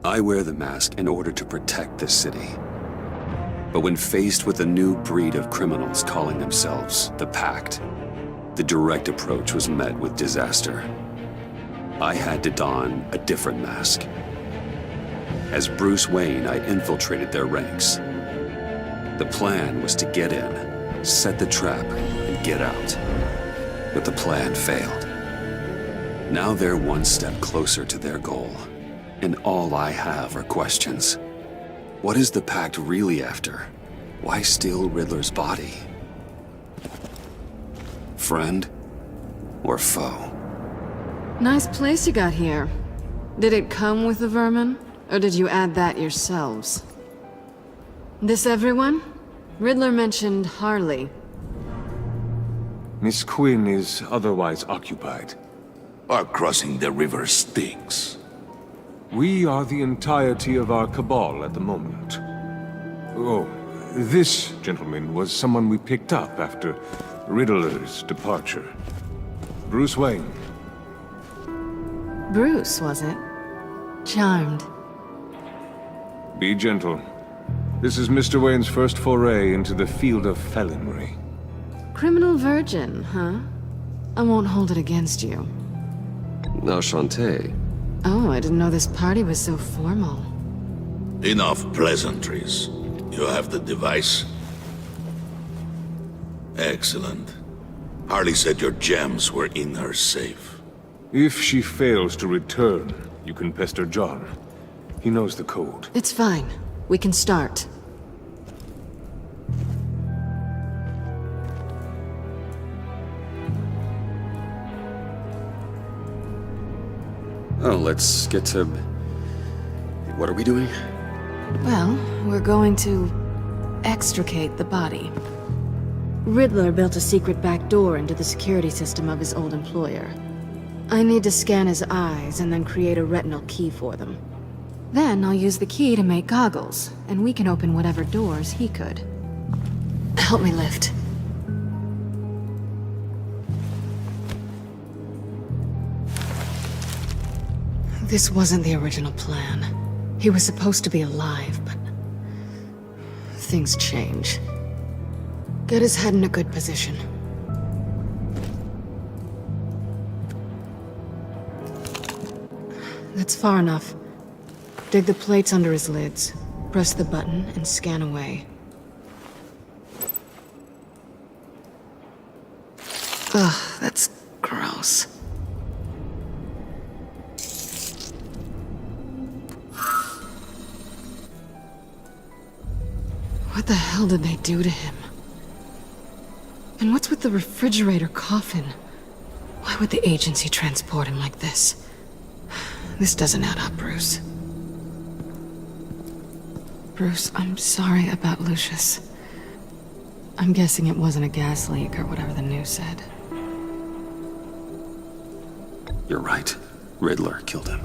I wear the mask in order to protect this city. But when faced with a new breed of criminals calling themselves the Pact, the direct approach was met with disaster. I had to don a different mask. As Bruce Wayne, I infiltrated their ranks. The plan was to get in, set the trap, and get out. But the plan failed. Now they're one step closer to their goal, and all I have are questions. What is the Pact really after? Why steal Riddler's body? Friend or foe? Nice place you got here. Did it come with the vermin, or did you add that yourselves? This everyone? Riddler mentioned Harley. Miss Quinn is otherwise occupied. Our crossing the river Styx. We are the entirety of our cabal at the moment. Oh, this gentleman was someone we picked up after Riddler's departure. Bruce Wayne. Bruce, was it? Charmed. Be gentle. This is Mr. Wayne's first foray into the field of felonry. Criminal virgin, huh? I won't hold it against you. Enchanté. Oh, I didn't know this party was so formal. Enough pleasantries. You have the device? Excellent. Harley said your gems were in her safe. If she fails to return, you can pester John. He knows the code. It's fine. We can start. Oh, let's get to... What are we doing? Well, we're going to extricate the body. Riddler built a secret back door into the security system of his old employer. I need to scan his eyes and then create a retinal key for them. Then I'll use the key to make goggles, and we can open whatever doors he could. Help me lift. This wasn't the original plan. He was supposed to be alive, but... things change. Get his head in a good position. That's far enough. Dig the plates under his lids, press the button, and scan away. Ugh, that's gross. What the hell did they do to him? And what's with the refrigerator coffin? Why would the agency transport him like this? This doesn't add up, Bruce. Bruce, I'm sorry about Lucius. I'm guessing it wasn't a gas leak or whatever the news said. You're right. Riddler killed him.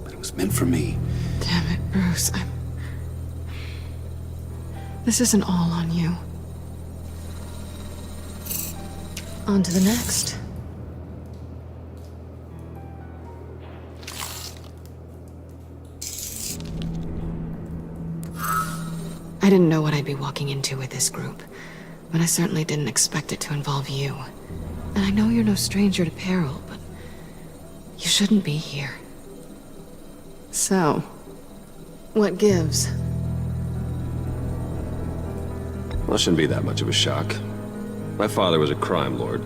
But it was meant for me. Damn it, Bruce. This isn't all on you. On to the next. I didn't know what I'd be walking into with this group, but I certainly didn't expect it to involve you. And I know you're no stranger to peril, but you shouldn't be here. So, what gives? Well, it shouldn't be that much of a shock. My father was a crime lord.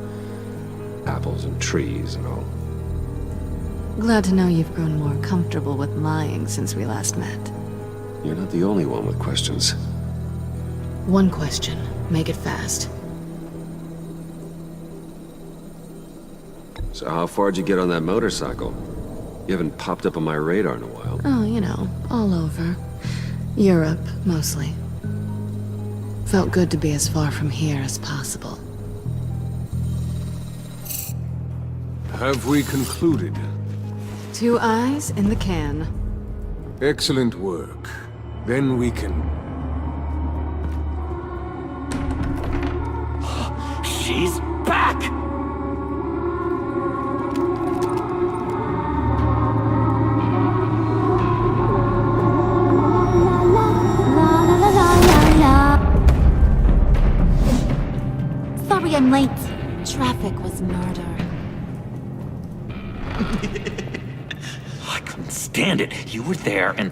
Apples and trees and all. Glad to know you've grown more comfortable with lying since we last met. You're not the only one with questions. One question. Make it fast. So how far'd you get on that motorcycle? You haven't popped up on my radar in a while. Oh, you know, all over. Europe, mostly. Felt good to be as far from here as possible. Have we concluded? 2 eyes in the can. Excellent work. Then we can... She's back! Sorry I'm late. Traffic was murder. I couldn't stand it. You were there, and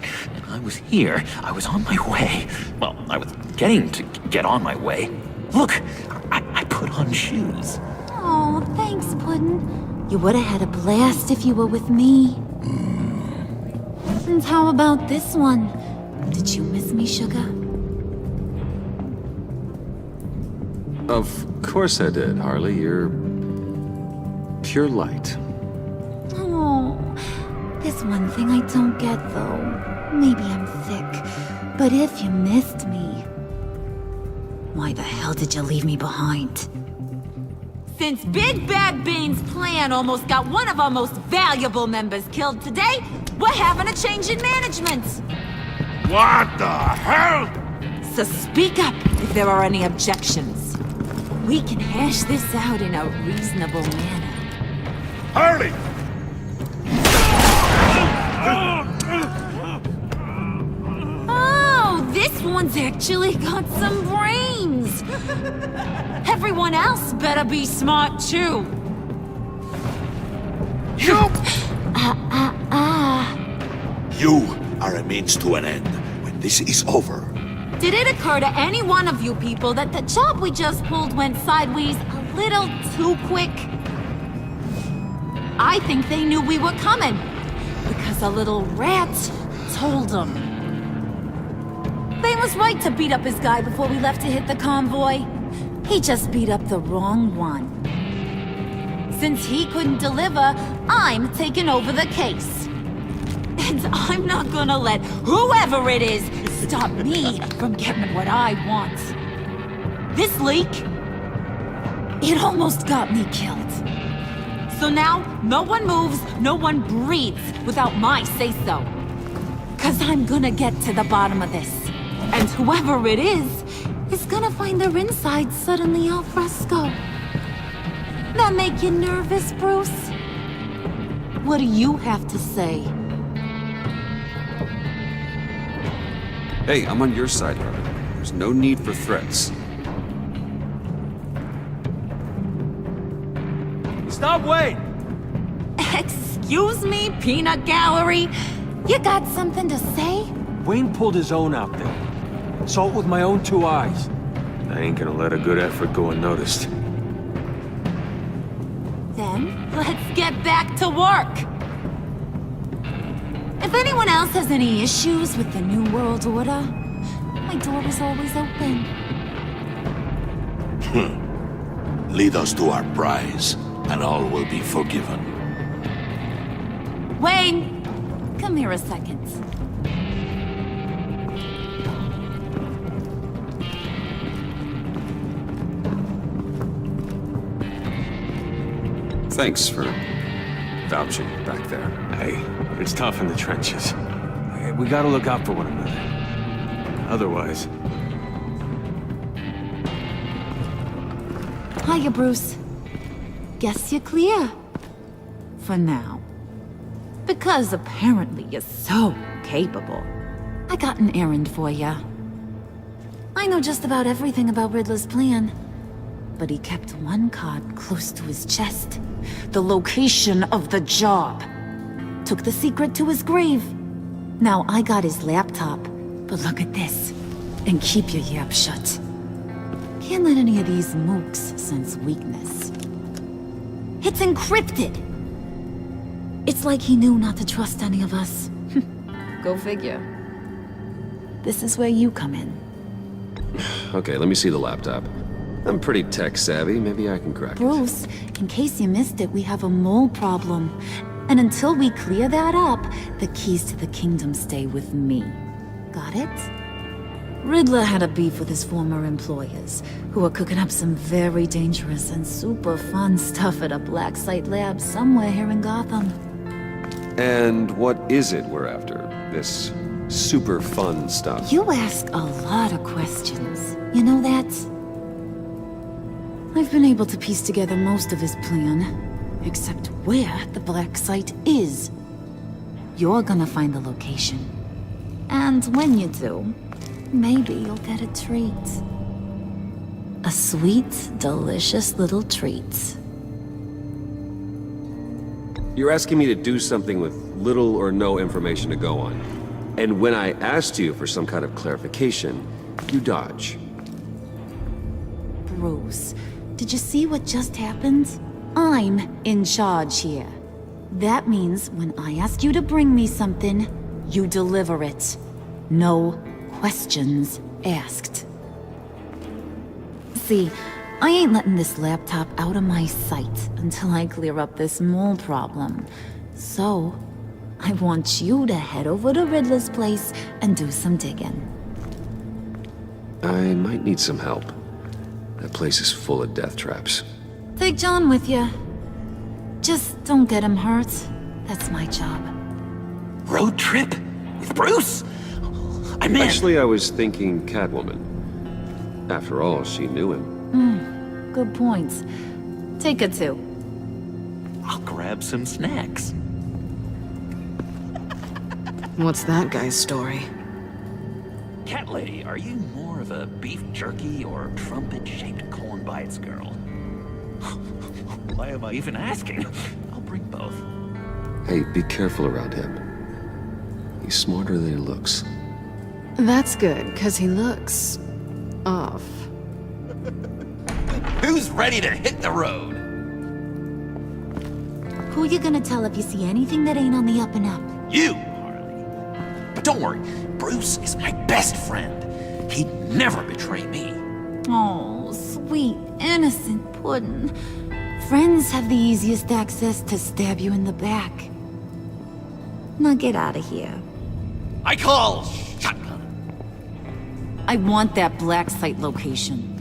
I was here. I was on my way. Well, I was getting to get on my way. Look, I put on shoes. Oh, thanks, Puddin'. You would have had a blast if you were with me. And how about this one? Did you miss me, Sugar? Of course I did, Harley. You're pure light. Oh, there's one thing I don't get, though. Maybe I'm thick, but if you missed me, why the hell did you leave me behind? Since Big Bad Bean's plan almost got one of our most valuable members killed today, we're having a change in management. What the hell? So speak up if there are any objections. We can hash this out in a reasonable manner. Harley! Oh, this one's actually got some brains. Everyone else better be smart too. You! You are a means to an end. When this is over, Did it occur to any one of you people that the job we just pulled went sideways a little too quick? I think they knew we were coming, because a little rat told them. They was right to beat up his guy before we left to hit the convoy. He just beat up the wrong one. Since he couldn't deliver, I'm taking over the case. And I'm not gonna let whoever it is stop me from getting what I want. This leak, it almost got me killed. So now, no one moves, no one breathes without my say-so. 'Cause I'm gonna get to the bottom of this. And whoever it is gonna find their insides suddenly al fresco. That make you nervous, Bruce? What do you have to say? Hey, I'm on your side, Harley. There's no need for threats. Stop, wait! Excuse me, peanut gallery? You got something to say? Wayne pulled his own out there. Saw it with my own two eyes. I ain't gonna let a good effort go unnoticed. Then, let's get back to work. If anyone else has any issues with the New World Order, my door is always open. lead us to our prize, and all will be forgiven. Wayne, come here a second. Thanks for vouching back there. Hey, it's tough in the trenches. Hey, we gotta look out for one another. Otherwise... Hiya, Bruce. Guess you're clear. For now. Because apparently you're so capable. I got an errand for ya. I know just about everything about Riddler's plan. But he kept one card close to his chest. The location of the job. Took the secret to his grave. Now I got his laptop. But look at this. And keep your yap shut. Can't let any of these mooks sense weakness. It's encrypted! It's like he knew not to trust any of us. Go figure. This is where you come in. Okay, let me see the laptop. I'm pretty tech-savvy. Maybe I can crack it. Bruce, in case you missed it, we have a mole problem. And until we clear that up, the keys to the kingdom stay with me. Got it? Riddler had a beef with his former employers, who were cooking up some very dangerous and super fun stuff at a black site lab somewhere here in Gotham. And what is it we're after? This super fun stuff? You ask a lot of questions. You know that? I've been able to piece together most of his plan, except where the black site is. You're gonna find the location. And when you do, maybe you'll get a treat. A sweet, delicious little treat. You're asking me to do something with little or no information to go on. And when I asked you for some kind of clarification, you dodge. Bruce, did you see what just happened? I'm in charge here. That means when I ask you to bring me something, you deliver it. No questions asked. See, I ain't letting this laptop out of my sight until I clear up this mole problem. So, I want you to head over to Riddler's place and do some digging. I might need some help. That place is full of death traps. Take John with you. Just don't get him hurt. That's my job. Road trip? With Bruce? I'm in. Actually, I was thinking Catwoman. After all, she knew him. Good points. Take her too. I'll grab some snacks. What's that guy's story? Cat lady, are you more of a beef jerky or trumpet-shaped corn bites girl? Why am I even asking? I'll bring both. Hey, be careful around him. He's smarter than he looks. That's good, because he looks... off. Who's ready to hit the road? Who you gonna tell if you see anything that ain't on the up and up? You, Harley. But don't worry, Bruce is my best friend. He'd never betray me. Oh, sweet, innocent puddin'. Friends have the easiest access to stab you in the back. Now get out of here. I call shotgun. I want that black site location.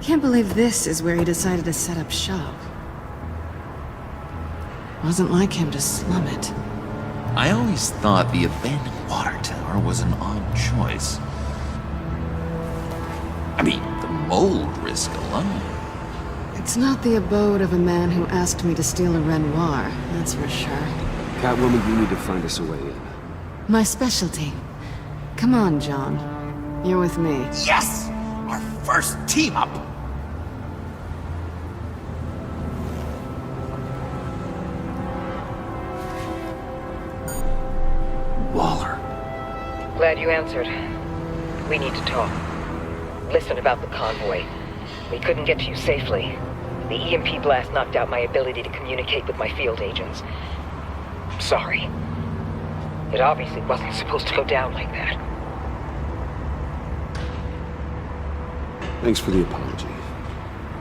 Can't believe this is where he decided to set up shop. Wasn't like him to slum it. I always thought the abandoned water tower was an odd choice. I mean, the mold risk alone. It's not the abode of a man who asked me to steal a Renoir, that's for sure. Catwoman, you need to find us a way in. My specialty. Come on, John. You're with me. Yes! Our first team up! Waller. Glad you answered. We need to talk. Listen about the convoy. We couldn't get to you safely. The EMP blast knocked out my ability to communicate with my field agents. I'm sorry. It obviously wasn't supposed to go down like that. Thanks for the apology.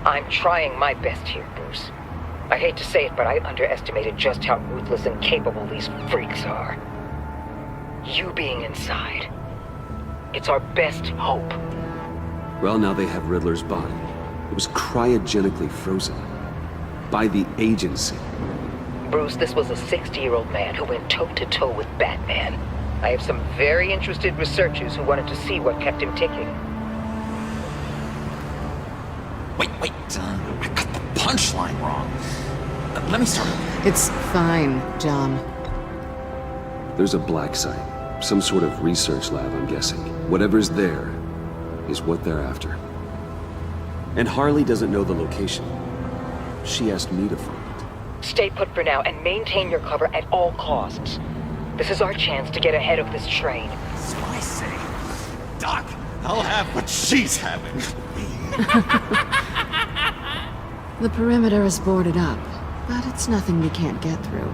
I'm trying my best here, Bruce. I hate to say it, but I underestimated just how ruthless and capable these freaks are. You being inside, it's our best hope. Well, now they have Riddler's body. It was cryogenically frozen. By the agency. Bruce, this was a 60-year-old man who went toe-to-toe with Batman. I have some very interested researchers who wanted to see what kept him ticking. Wait, I got the punchline wrong. Let me start over. It's fine, John. There's a black site. Some sort of research lab, I'm guessing. Whatever's there is what they're after. And Harley doesn't know the location. She asked me to find it. Stay put for now and maintain your cover at all costs. This is our chance to get ahead of this train. So I say, Doc, I'll have what she's having. The perimeter is boarded up, but it's nothing we can't get through.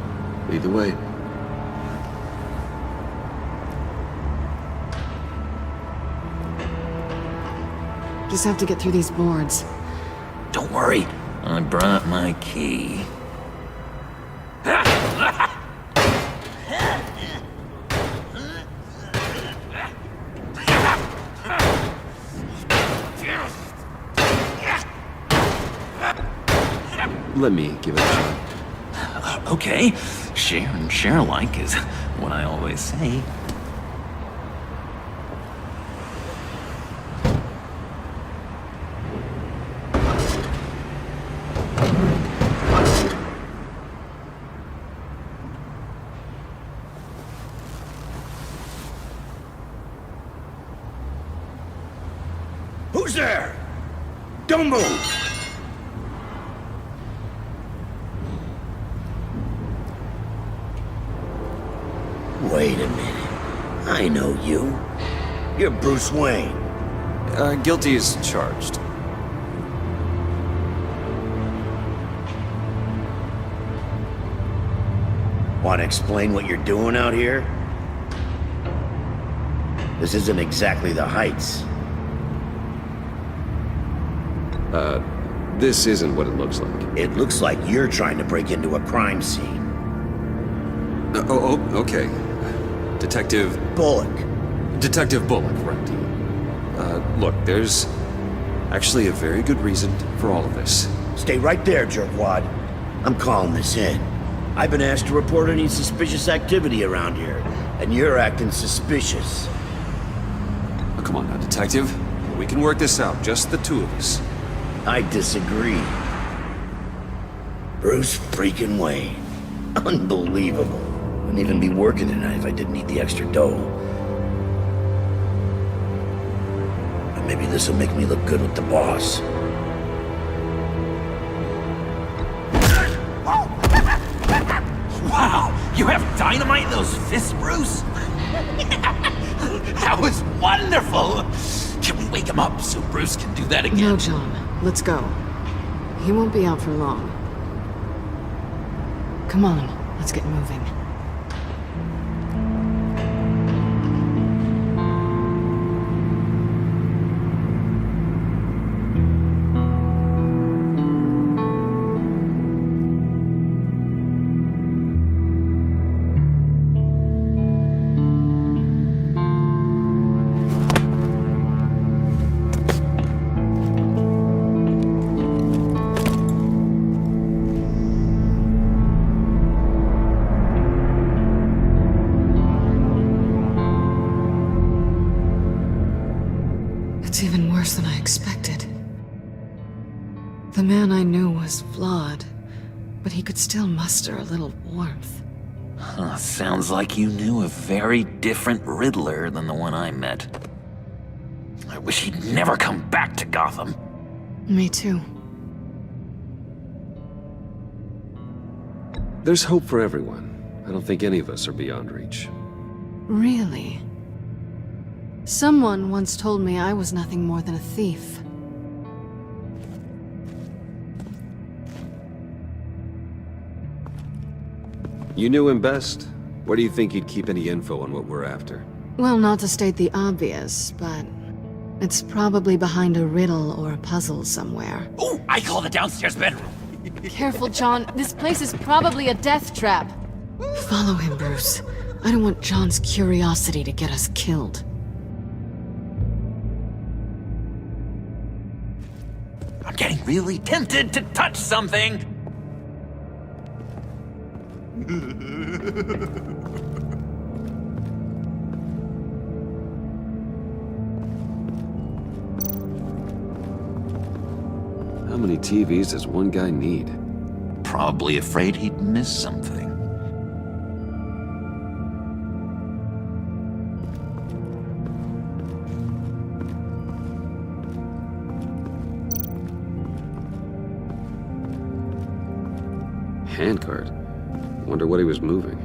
Either way. Just have to get through these boards. Don't worry, I brought my key. Let me give it a shot. Okay, share and share alike is what I always say. Who's there? Don't move! Wait a minute. I know you. You're Bruce Wayne. Guilty as charged. Want to explain what you're doing out here? This isn't exactly the Heights. This isn't what it looks like. It looks like you're trying to break into a crime scene. Okay. Detective Bullock. Detective Bullock, right. Look, there's actually a very good reason for all of this. Stay right there, jerkwad. I'm calling this in. I've been asked to report any suspicious activity around here, and you're acting suspicious. Oh, come on now, Detective. We can work this out, just the two of us. I disagree. Bruce freaking Wayne. Unbelievable. Wouldn't even be working tonight if I didn't need the extra dough. But maybe this'll make me look good with the boss. Wow! You have dynamite in those fists, Bruce? That was wonderful! Can we wake him up so Bruce can do that again? No, John. Let's go. He won't be out for long. Come on, let's get moving. It's even worse than I expected. The man I knew was flawed, but he could still muster a little warmth. Huh, sounds like you knew a very different Riddler than the one I met. I wish he'd never come back to Gotham. Me too. There's hope for everyone. I don't think any of us are beyond reach. Really? Someone once told me I was nothing more than a thief. You knew him best. Where do you think he'd keep any info on what we're after? Well, not to state the obvious, but it's probably behind a riddle or a puzzle somewhere. Oh, I call the downstairs bedroom. Careful, John. This place is probably a death trap. Follow him, Bruce. I don't want John's curiosity to get us killed. I'm getting really tempted to touch something. How many TVs does one guy need? Probably afraid he'd miss something. Handcart. Wonder what he was moving.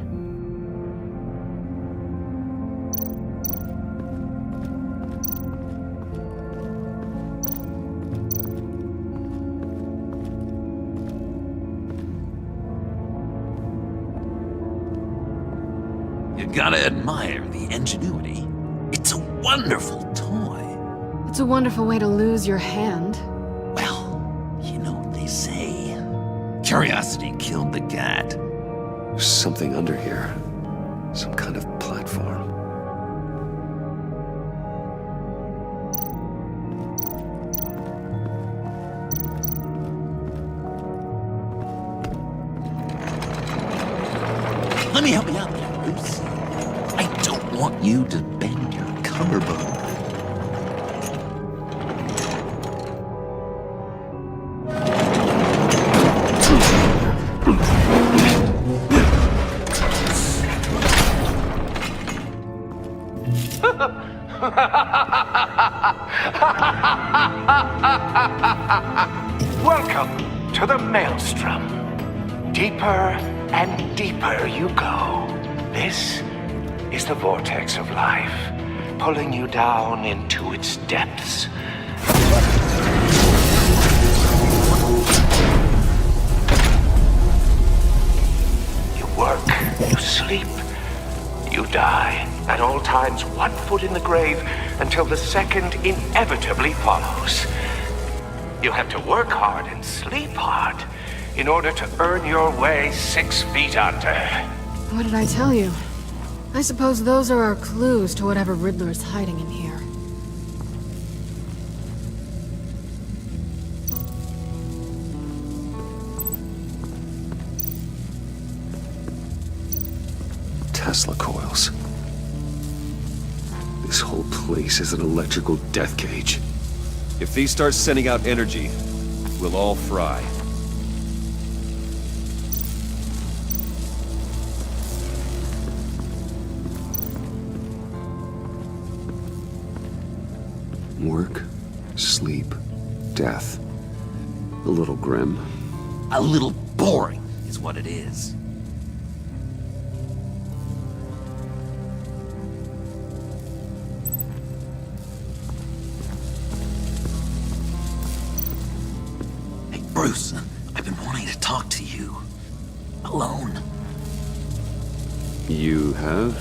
You gotta admire the ingenuity. It's a wonderful toy. It's a wonderful way to lose your hand. Well, you know what they say. Curiosity killed the cat. There's something under here. Some kind of platform. Let me help you out there, Bruce. want you to bend your collarbone. Welcome to the Maelstrom. Deeper and deeper you go. This is the vortex of life, pulling you down into its depths. You work, you sleep, you die. At all times, 1 foot in the grave until the second inevitably follows. You have to work hard and sleep hard in order to earn your way 6 feet under. What did I tell you? I suppose those are our clues to whatever Riddler's hiding in here. Tesla coils. This whole place is an electrical death cage. If these start sending out energy, we'll all fry. Work, sleep, death. A little grim. A little boring is what it is. Hey, Bruce, I've been wanting to talk to you. Alone. You have?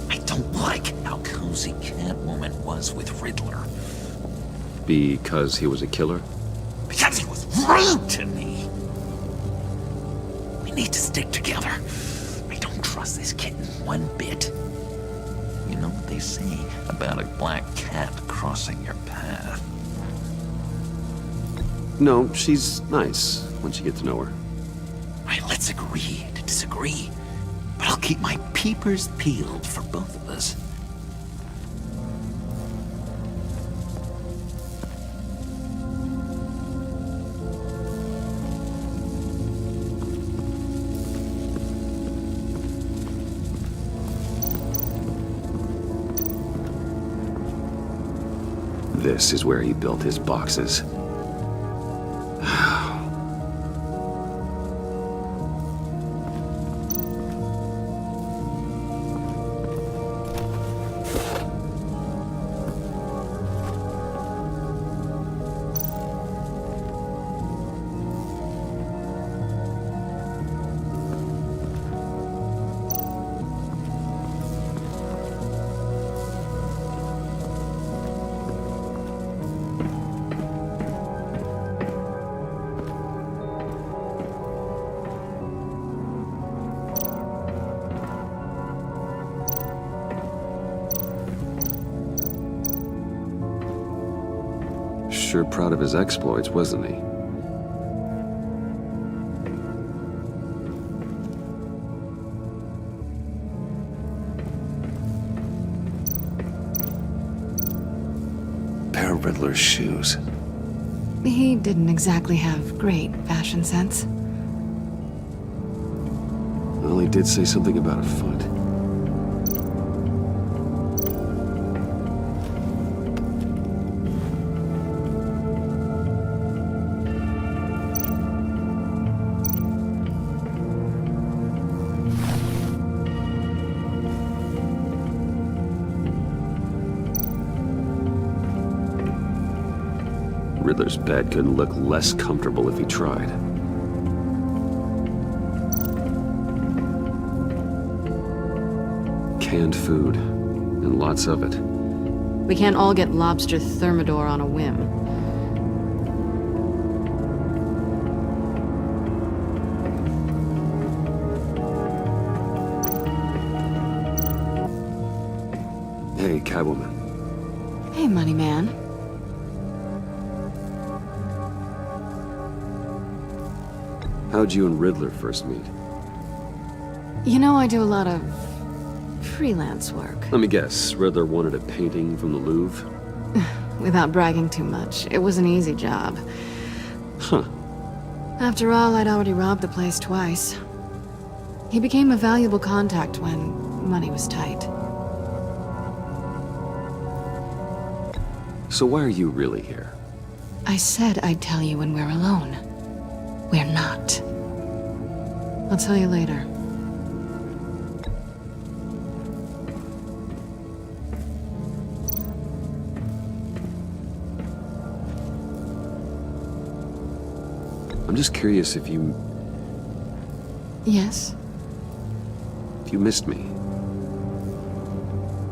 I don't like how cozy Catwoman was with Riddler. Because he was a killer? Because he was rude to me. We need to stick together. I don't trust this kitten one bit. You know what they say about a black cat crossing your path? No, she's nice once you get to know her. Right, let's agree to disagree. But I'll keep my peepers peeled for both of us. This is where he built his boxes. Sure proud of his exploits, wasn't he? Pair of Riddler's shoes. He didn't exactly have great fashion sense. Well, he did say something about a foot. Riddler's bed couldn't look less comfortable if he tried. Canned food, and lots of it. We can't all get lobster thermidor on a whim. Hey, Catwoman. Hey, money man. How'd you and Riddler first meet? You know, I do a lot of freelance work. Let me guess, Riddler wanted a painting from the Louvre? Without bragging too much, it was an easy job. Huh. After all, I'd already robbed the place twice. He became a valuable contact when money was tight. So why are you really here? I said I'd tell you when we're alone. We're not. I'll tell you later. I'm just curious if you Yes? missed me.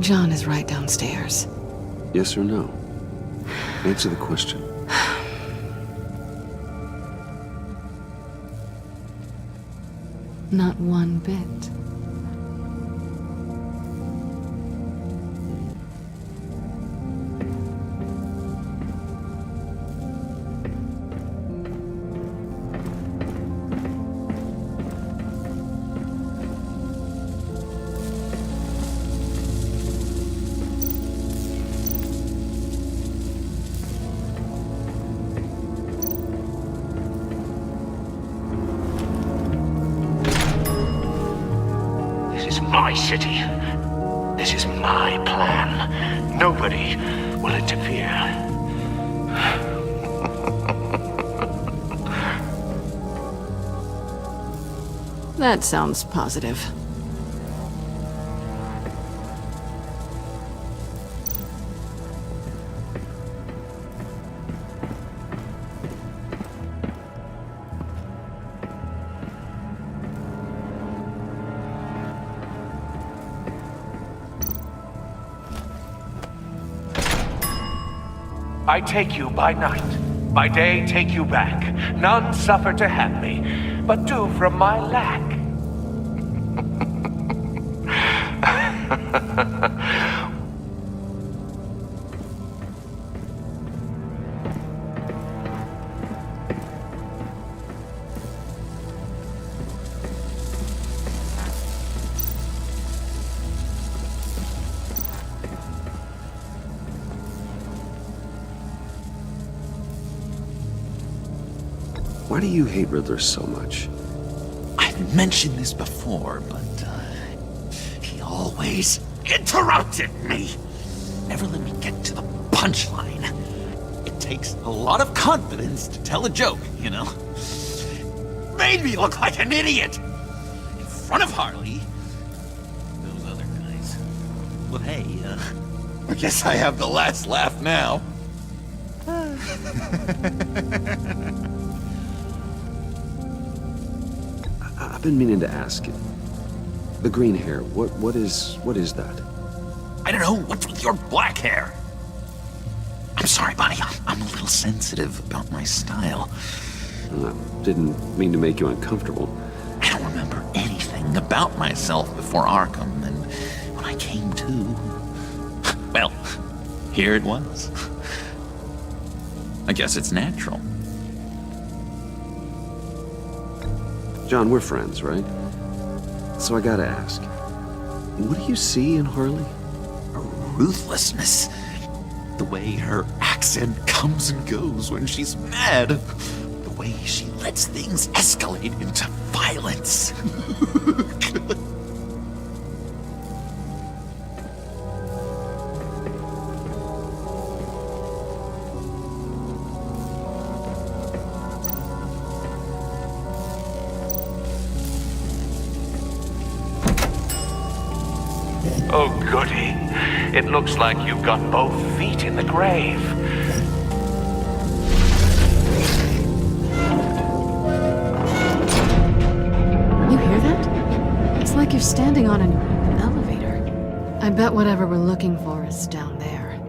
John is right downstairs. Yes or no? Answer the question. Not one bit. My city. This is my plan. Nobody will interfere. That sounds positive. I take you by night, by day take you back. None suffer to have me, but do from my lack. Why do you hate Riddler so much? I've mentioned this before, but he always interrupted me. Never let me get to the punchline. It takes a lot of confidence to tell a joke, you know? Made me look like an idiot in front of Harley. Those other guys. Well, hey, I guess I have the last laugh now. I've been meaning to ask you. The green hair, what is that? I don't know, what's with your black hair? I'm sorry, buddy, I'm a little sensitive about my style. Didn't mean to make you uncomfortable. I don't remember anything about myself before Arkham, and when I came to, well, here it was. I guess it's natural. John, we're friends, right? So I gotta ask, what do you see in Harley? Her ruthlessness. The way her accent comes and goes when she's mad. The way she lets things escalate into violence. Oh, goody. It looks like you've got both feet in the grave. You hear that? It's like you're standing on an elevator. I bet whatever we're looking for is down there.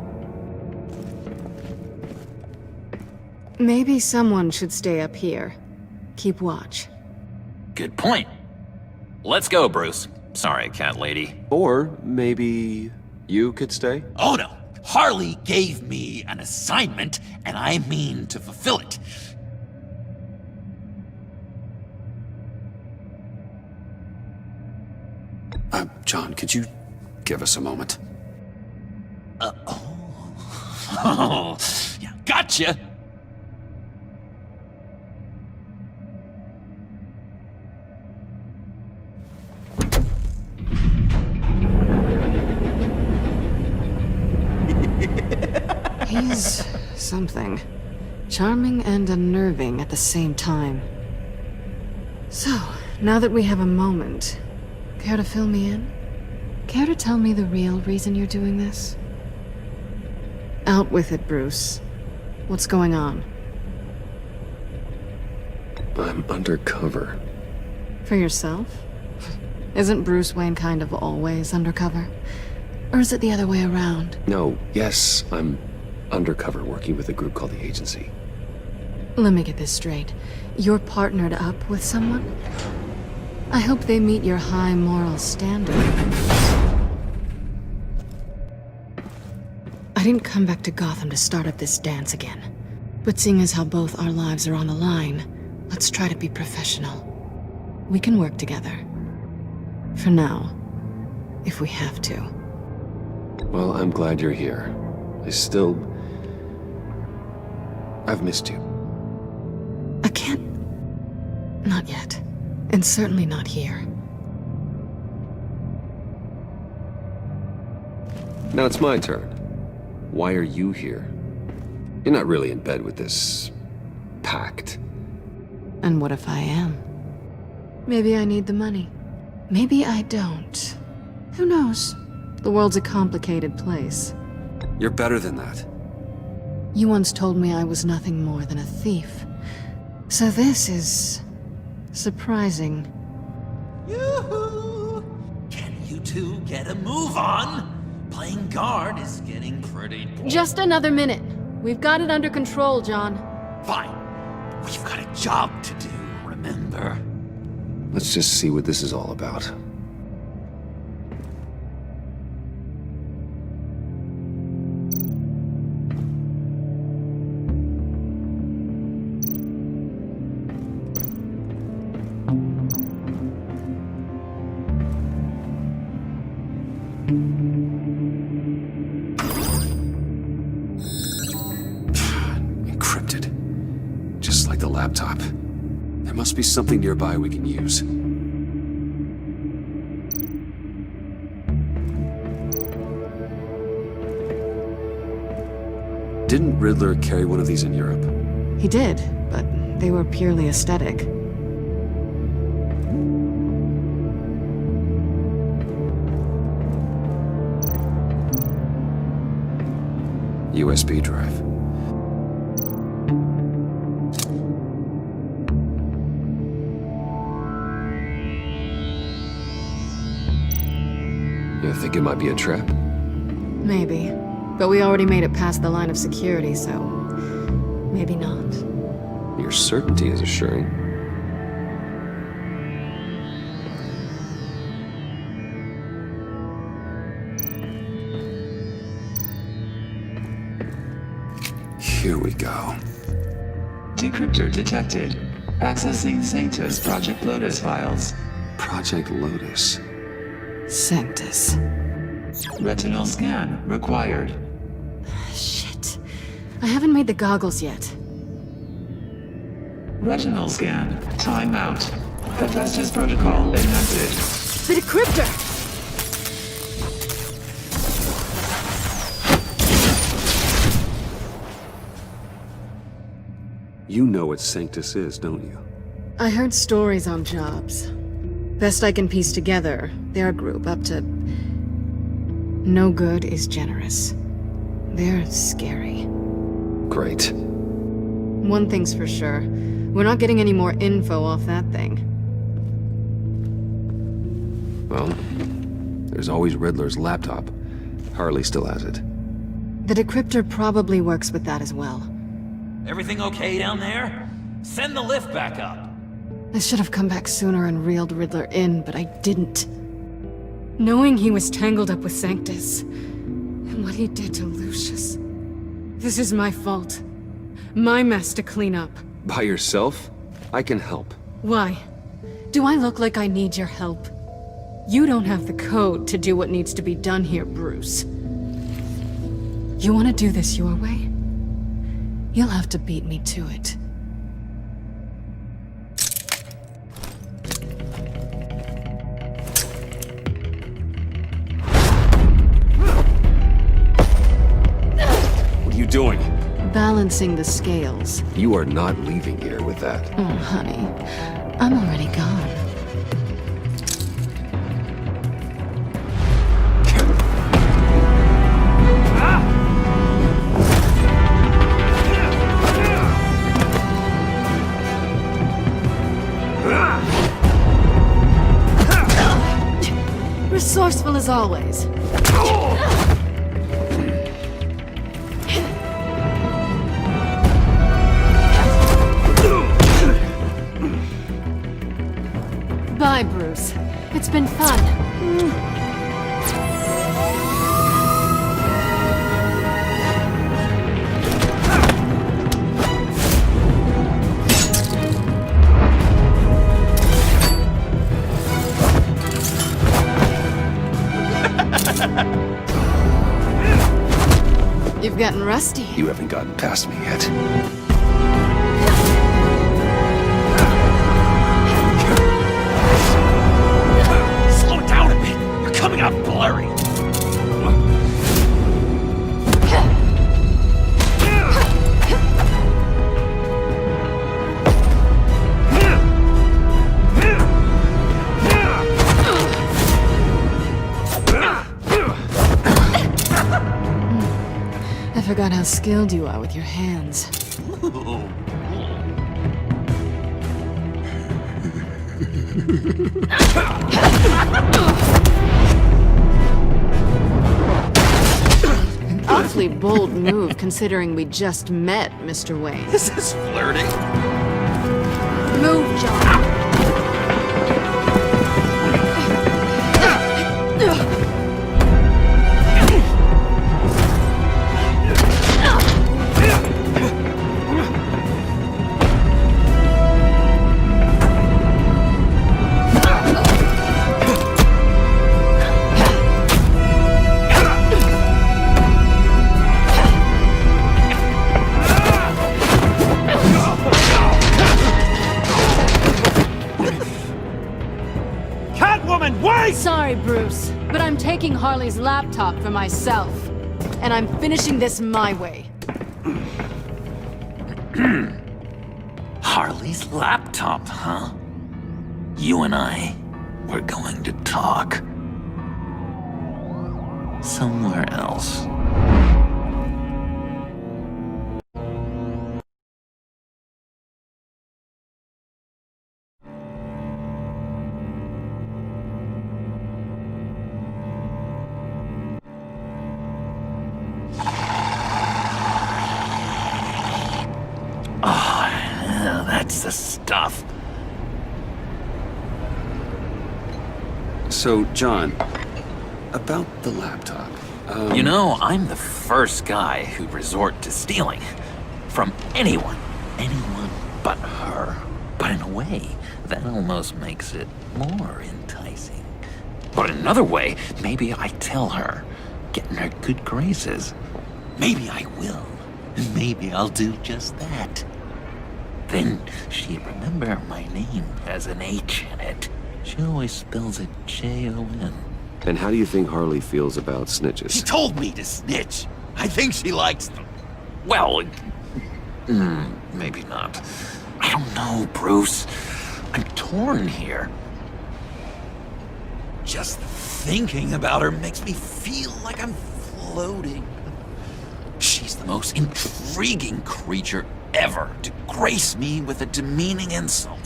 Maybe someone should stay up here. Keep watch. Good point. Let's go, Bruce. Sorry, cat lady. Or maybe you could stay? Oh no! Harley gave me an assignment, and I mean to fulfill it. John, could you give us a moment. Oh, yeah, gotcha! He's something. Charming and unnerving at the same time. So, now that we have a moment, care to fill me in? Care to tell me the real reason you're doing this? Out with it, Bruce. What's going on? I'm undercover. For yourself? Isn't Bruce Wayne kind of always undercover? Or is it the other way around? No, yes, I'm undercover working with a group called the Agency. Let me get this straight. You're partnered up with someone? I hope they meet your high moral standard. I didn't come back to Gotham to start up this dance again. But seeing as how both our lives are on the line, let's try to be professional. We can work together. For now. If we have to. Well, I'm glad you're here. I've missed you. I can't... Not yet. And certainly not here. Now it's my turn. Why are you here? You're not really in bed with this... pact. And what if I am? Maybe I need the money. Maybe I don't. Who knows? The world's a complicated place. You're better than that. You once told me I was nothing more than a thief. So this is... surprising. Yoo-hoo! Can you two get a move on? Playing guard is getting pretty boring. Just another minute. We've got it under control, John. Fine. We've got a job to do, remember? Let's just see what this is all about. Encrypted. Just like the laptop. There must be something nearby we can use. Didn't Riddler carry one of these in Europe? He did, but they were purely aesthetic. USB drive. You think it might be a trap? Maybe. But we already made it past the line of security, so... maybe not. Your certainty is assuring. Here we go. Decryptor detected. Accessing Sanctus Project Lotus files. Project Lotus. Sanctus. Retinal scan required. Shit. I haven't made the goggles yet. Retinal scan. Timeout. Hephaestus protocol enacted. The decryptor! You know what Sanctus is, don't you? I heard stories on jobs. Best I can piece together, they're a group up to... no good is generous. They're scary. Great. One thing's for sure. We're not getting any more info off that thing. Well, there's always Riddler's laptop. Harley still has it. The decryptor probably works with that as well. Everything okay down there? Send the lift back up. I should have come back sooner and reeled Riddler in, but I didn't. Knowing he was tangled up with Sanctus, and what he did to Lucius. This is my fault. My mess to clean up. By yourself? I can help. Why? Do I look like I need your help? You don't have the code to do what needs to be done here, Bruce. You want to do this your way? You'll have to beat me to it. What are you doing? Balancing the scales. You are not leaving here with that. Oh, honey. I'm already gone. Resourceful as always. Bye, Bruce. It's been fun. You've gotten rusty. You haven't gotten past me yet. Slow down a bit. You're coming out blurry. I forgot how skilled you are with your hands. An awfully bold move considering we just met, Mr. Wayne. This is flirting. Move, John. Sorry, Bruce, but I'm taking Harley's laptop for myself. And I'm finishing this my way. Harley's laptop, huh? You and I, we're going to talk. Somewhere else. That's the stuff. So, John, about the laptop. You know, I'm the first guy who'd resort to stealing. From anyone. Anyone but her. But in a way, that almost makes it more enticing. But in another way, maybe I tell her, get in her good graces. Maybe I will. Maybe I'll do just that. Then she'd remember my name has an H in it. She always spells it J-O-N. And how do you think Harley feels about snitches? She told me to snitch. I think she likes them. Well, maybe not. I don't know, Bruce. I'm torn here. Just thinking about her makes me feel like I'm floating. She's the most intriguing creature ever to grace me with a demeaning insult.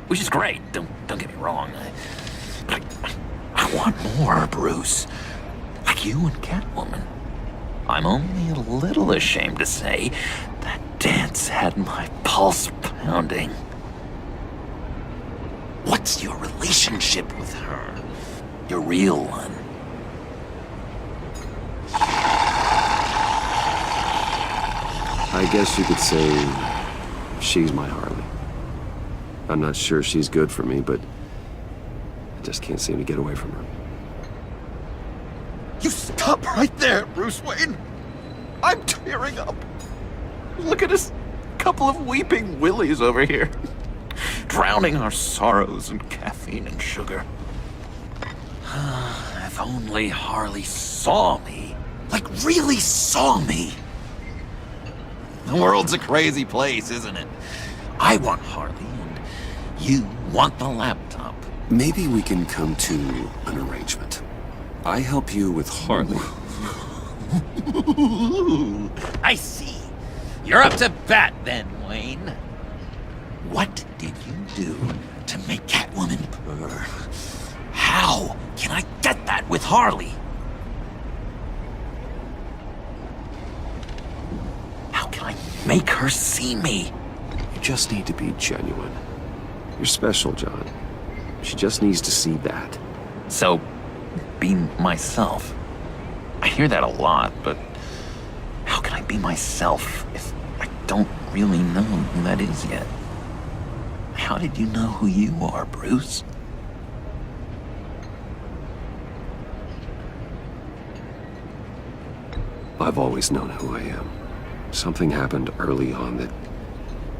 Which is great, don't get me wrong. But I want more, Bruce. Like you and Catwoman. I'm only a little ashamed to say that dance had my pulse pounding. What's your relationship with her? Your real one? I guess you could say she's my Harley. I'm not sure she's good for me, but Just can't seem to get away from her. You stop right there, Bruce Wayne! I'm tearing up. Look at us, couple of weeping willies over here. Drowning our sorrows in caffeine and sugar. If only Harley saw me. Like, really saw me. The world's a crazy place, isn't it? I want Harley, and you want the laptop. Maybe we can come to an arrangement. I help you with Harley. I see. You're up to bat then, Wayne. What did you do to make Catwoman purr? How can I get that with Harley? How can I make her see me? You just need to be genuine. You're special, John. She just needs to see that. So, be myself. I hear that a lot, but how can I be myself if I don't really know who that is yet? How did you know who you are, Bruce? I've always known who I am. Something happened early on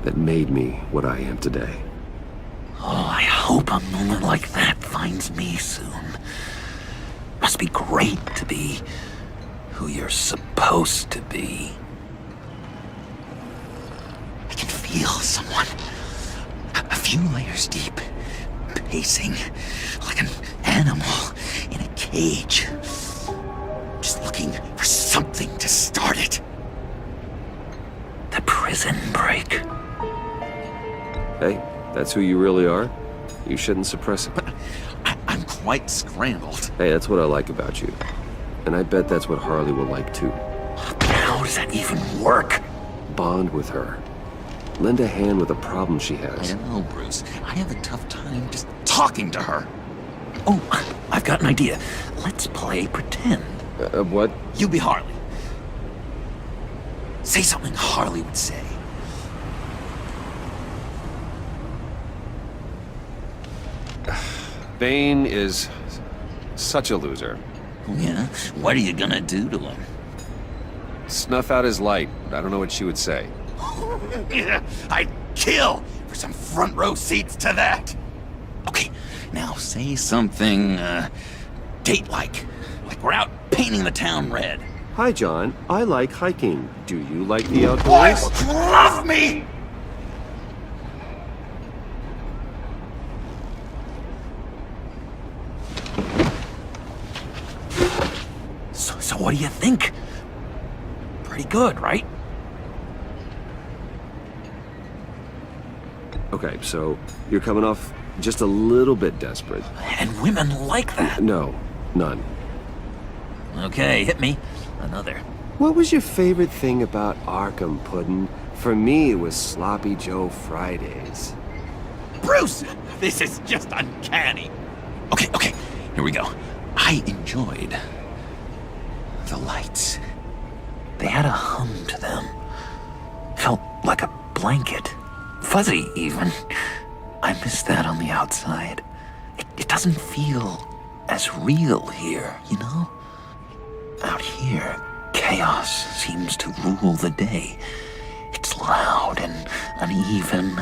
that made me what I am today. Oh, I hope a moment like that finds me soon. Must be great to be who you're supposed to be. I can feel someone a few layers deep, pacing like an animal in a cage. Just looking for something to start it. The prison break. Hey, that's who you really are. You shouldn't suppress it. But I'm quite scrambled. Hey, that's what I like about you. And I bet that's what Harley will like too. How does that even work? Bond with her. Lend a hand with a problem she has. I don't know, Bruce. I have a tough time just talking to her. Oh, I've got an idea. Let's play pretend. What? You be Harley. Say something Harley would say. Bane is such a loser. Yeah? What are you gonna do to him? Snuff out his light. I don't know what she would say. Yeah, I'd kill for some front row seats to that. Okay, now say something, date-like. Like we're out painting the town red. Hi, John. I like hiking. Do you like the outdoors? Boys, love me! So what do you think? Pretty good, right? Okay, so you're coming off just a little bit desperate. And women like that. No, none. Okay, hit me. Another. What was your favorite thing about Arkham, Puddin'? For me, it was Sloppy Joe Fridays. Bruce! This is just uncanny. Okay, here we go. I enjoyed the lights. They had a hum to them. Felt like a blanket. Fuzzy, even. I miss that on the outside. It doesn't feel as real here, you know? Out here, chaos seems to rule the day. It's loud and uneven.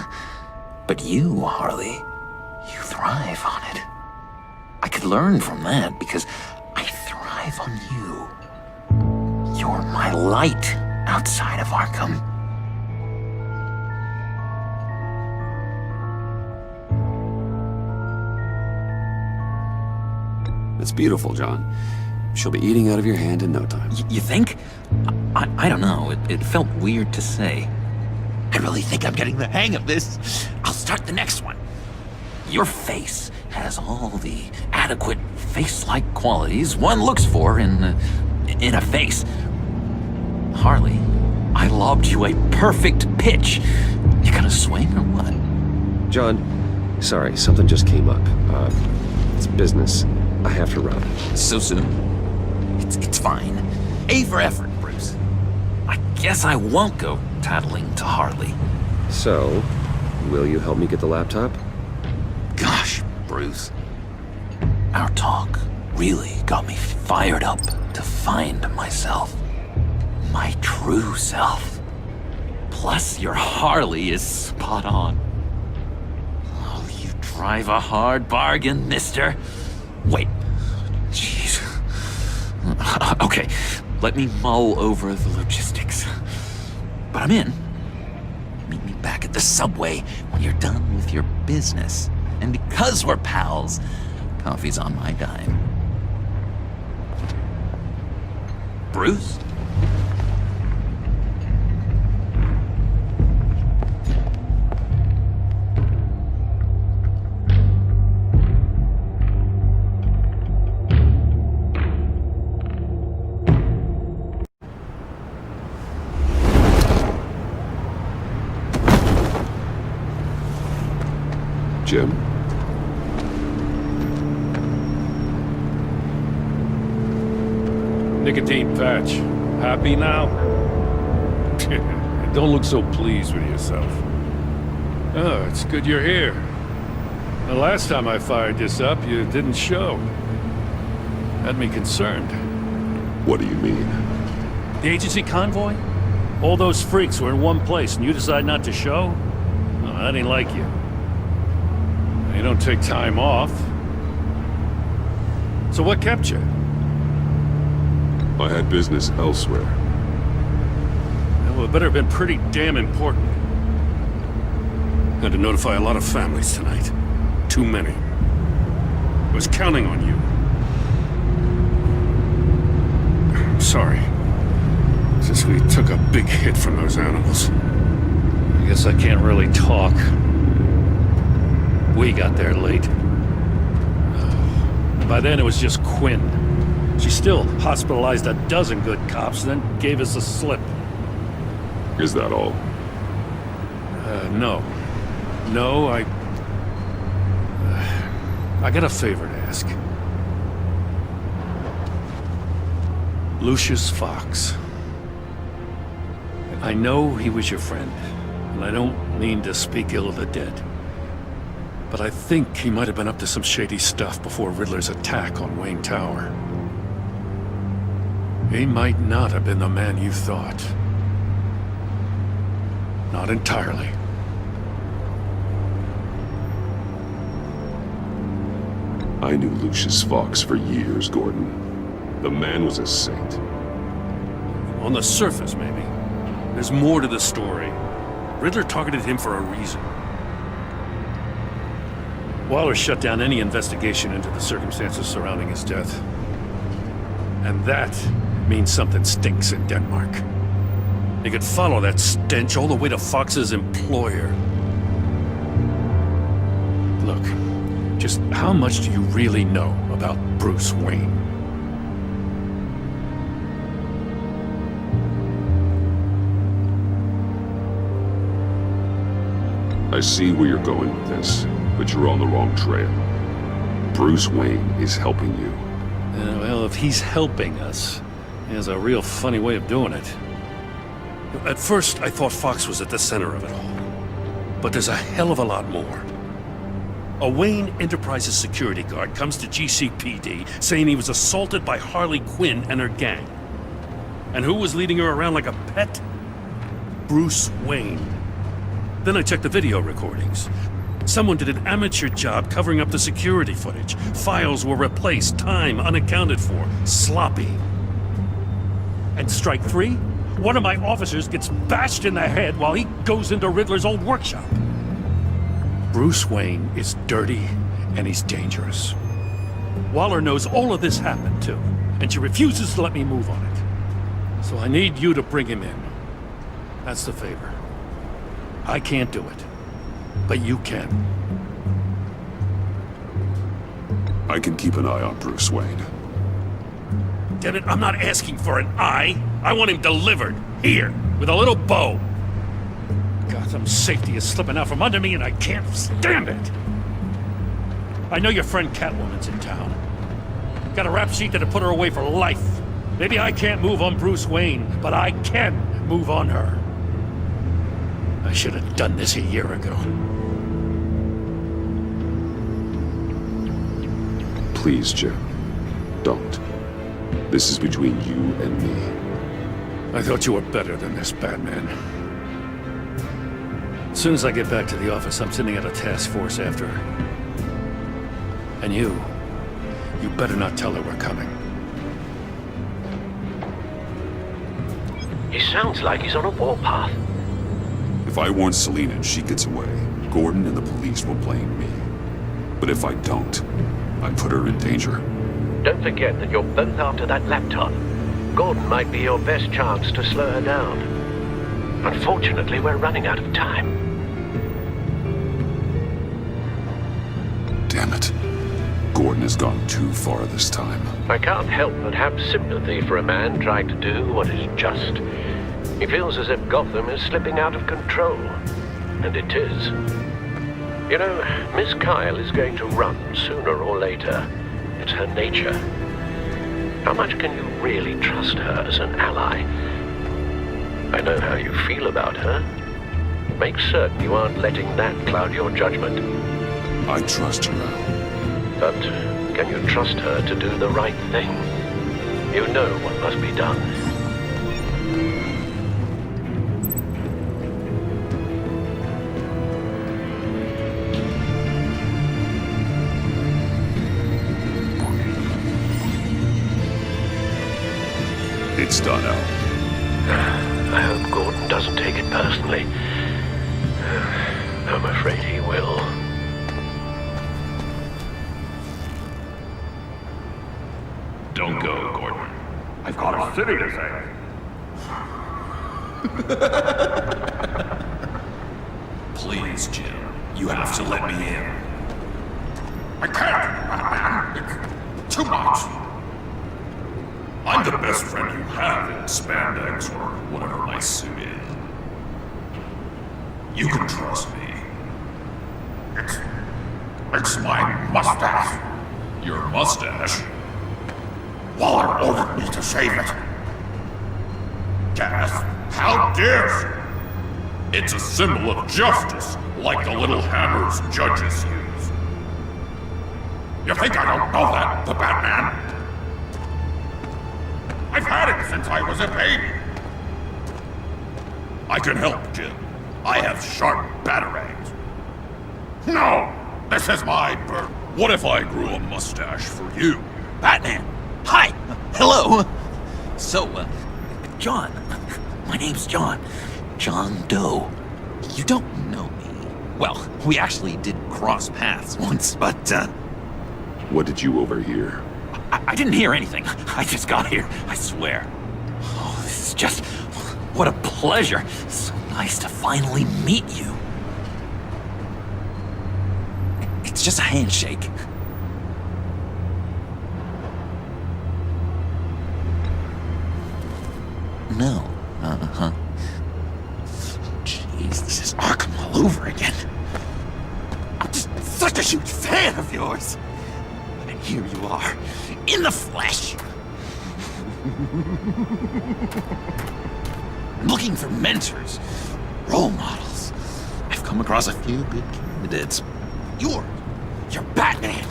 But you, Harley, you thrive on it. I could learn from that because I thrive on you. You're my light outside of Arkham. It's beautiful, John. She'll be eating out of your hand in no time. You think? I don't know. It felt weird to say. I really think I'm getting the hang of this. I'll start the next one. Your face has all the adequate face-like qualities one looks for in a face. Harley, I lobbed you a perfect pitch. You gonna swing or what? John, sorry, something just came up. It's business. I have to run. So soon? It's fine. A for effort, Bruce. I guess I won't go tattling to Harley. So, will you help me get the laptop? Gosh, Bruce. Our talk really got me fired up to find myself. My true self. Plus, your Harley is spot on. Oh, you drive a hard bargain, mister. Wait. Jeez. Okay, let me mull over the logistics. But I'm in. Meet me back at the subway when you're done with your business. And because we're pals, coffee's on my dime. Bruce? Jim? Nicotine patch. Happy now? Don't look so pleased with yourself. Oh, it's good you're here. The last time I fired this up, you didn't show. Had me concerned. What do you mean? The agency convoy? All those freaks were in one place and you decide not to show? Oh, that ain't like you. You don't take time off. So what kept you? I had business elsewhere. Well, it better have been pretty damn important. Had to notify a lot of families tonight. Too many. I was counting on you. I'm sorry. Since we took a big hit from those animals. I guess I can't really talk. We got there late. By then it was just Quinn. She still hospitalized a dozen good cops, then gave us a slip. Is that all? No. No, I got a favor to ask. Lucius Fox. I know he was your friend, and I don't mean to speak ill of the dead. But I think he might have been up to some shady stuff before Riddler's attack on Wayne Tower. He might not have been the man you thought. Not entirely. I knew Lucius Fox for years, Gordon. The man was a saint. On the surface, maybe. There's more to the story. Riddler targeted him for a reason. Waller shut down any investigation into the circumstances surrounding his death. And that means something stinks in Denmark. They could follow that stench all the way to Fox's employer. Look, just how much do you really know about Bruce Wayne? I see where you're going with this, but you're on the wrong trail. Bruce Wayne is helping you. Well, if he's helping us, he has a real funny way of doing it. At first, I thought Fox was at the center of it all. But there's a hell of a lot more. A Wayne Enterprises security guard comes to GCPD saying he was assaulted by Harley Quinn and her gang. And who was leading her around like a pet? Bruce Wayne. Then I checked the video recordings. Someone did an amateur job covering up the security footage. Files were replaced, time unaccounted for, sloppy. And strike three? One of my officers gets bashed in the head while he goes into Riddler's old workshop. Bruce Wayne is dirty and he's dangerous. Waller knows all of this happened too, and she refuses to let me move on it. So I need you to bring him in. That's the favor. I can't do it, but you can. I can keep an eye on Bruce Wayne. Damn it, I'm not asking for an eye. I want him delivered, here, with a little bow. Gotham's safety is slipping out from under me and I can't stand it. I know your friend Catwoman's in town. Got a rap sheet that'll put her away for life. Maybe I can't move on Bruce Wayne, but I can move on her. I should have done this a year ago. Please, Jim. Don't. This is between you and me. I thought you were better than this, Batman. As soon as I get back to the office, I'm sending out a task force after her. And you better not tell her we're coming. He sounds like he's on a warpath. If I warn Selina and she gets away, Gordon and the police will blame me. But if I don't, I put her in danger. Don't forget that you're both after that laptop. Gordon might be your best chance to slow her down. Unfortunately, we're running out of time. Damn it. Gordon has gone too far this time. I can't help but have sympathy for a man trying to do what is just. He feels as if Gotham is slipping out of control. And it is. You know, Miss Kyle is going to run sooner or later. It's her nature. How much can you really trust her as an ally? I know how you feel about her. Make certain you aren't letting that cloud your judgment. I trust her, Al. But can you trust her to do the right thing? You know what must be done. It's done, Al. I hope Gordon doesn't take it personally. I'm afraid he will. Don't go, Gordon. I've got a city to save. Please, Jim. You have to let me in. I can't, Batman. It's too much. I'm the best friend you have in spandex or whatever my suit is. You can trust me. It's my mustache. Your mustache? Waller ordered me to save it. Yes, how dare you? It's a symbol of justice, like the little hammers judges use. You think I don't know that, the Batman? I've had it since I was a baby. I can help, Jim. I have sharp batarangs. No! This is my bird. What if I grew a mustache for you? Batman! Hi! Hello! So, John. My name's John. John Doe. You don't know me. Well, we actually did cross paths once, but, What did you overhear? I didn't hear anything. I just got here, I swear. Oh, this is just... what a pleasure. So nice to finally meet you. It's just a handshake. No. Uh-huh. Jeez, this is Arkham all over again. I'm just such a huge fan of yours. And here you are, in the flesh. I'm looking for mentors, role models. I've come across a few good candidates. You're Batman.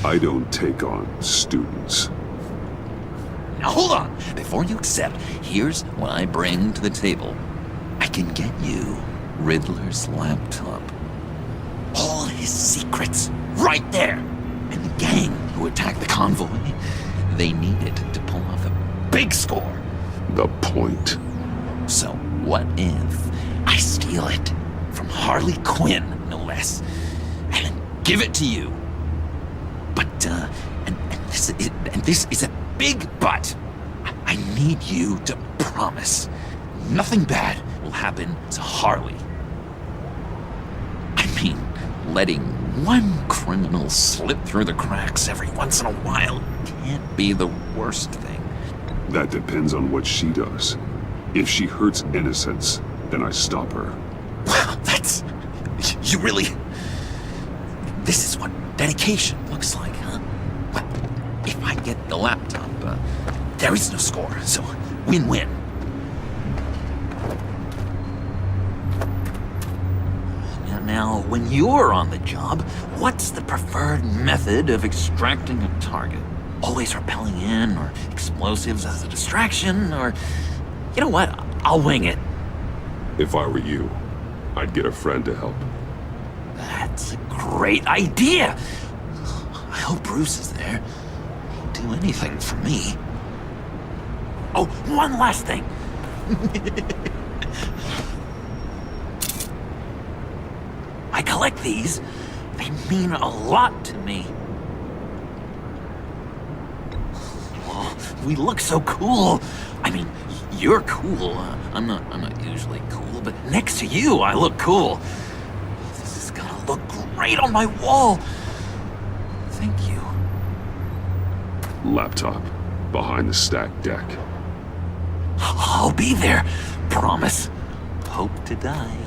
I don't take on students. Now hold on. Before you accept, here's what I bring to the table. I can get you Riddler's laptop. All his secrets, right there. And the gang who attacked the convoy, they needed to pull off a big score. The point. So what if I steal it from Harley Quinn, no less, and then give it to you? But, and this is a big but. I need you to promise nothing bad will happen to Harley. I mean, letting one criminal slip through the cracks every once in a while can't be the worst thing. That depends on what she does. If she hurts innocents, then I stop her. Wow, that's... you really... This is what dedication looks like, huh? Well, if I get the laptop, there is no score, so win-win. Now, when you're on the job, what's the preferred method of extracting a target? Always rappelling in, or explosives as a distraction, or... You know what? I'll wing it. If I were you, I'd get a friend to help. That's a great idea! I hope Bruce is there. He'd do anything for me. Oh, one last thing! I collect these. They mean a lot to me. Oh, we look so cool. I mean, you're cool. I'm not usually cool, but next to you, I look cool. This is gonna look great on my wall. Thank you. Laptop. Behind the stacked deck. I'll be there. Promise. Hope to die.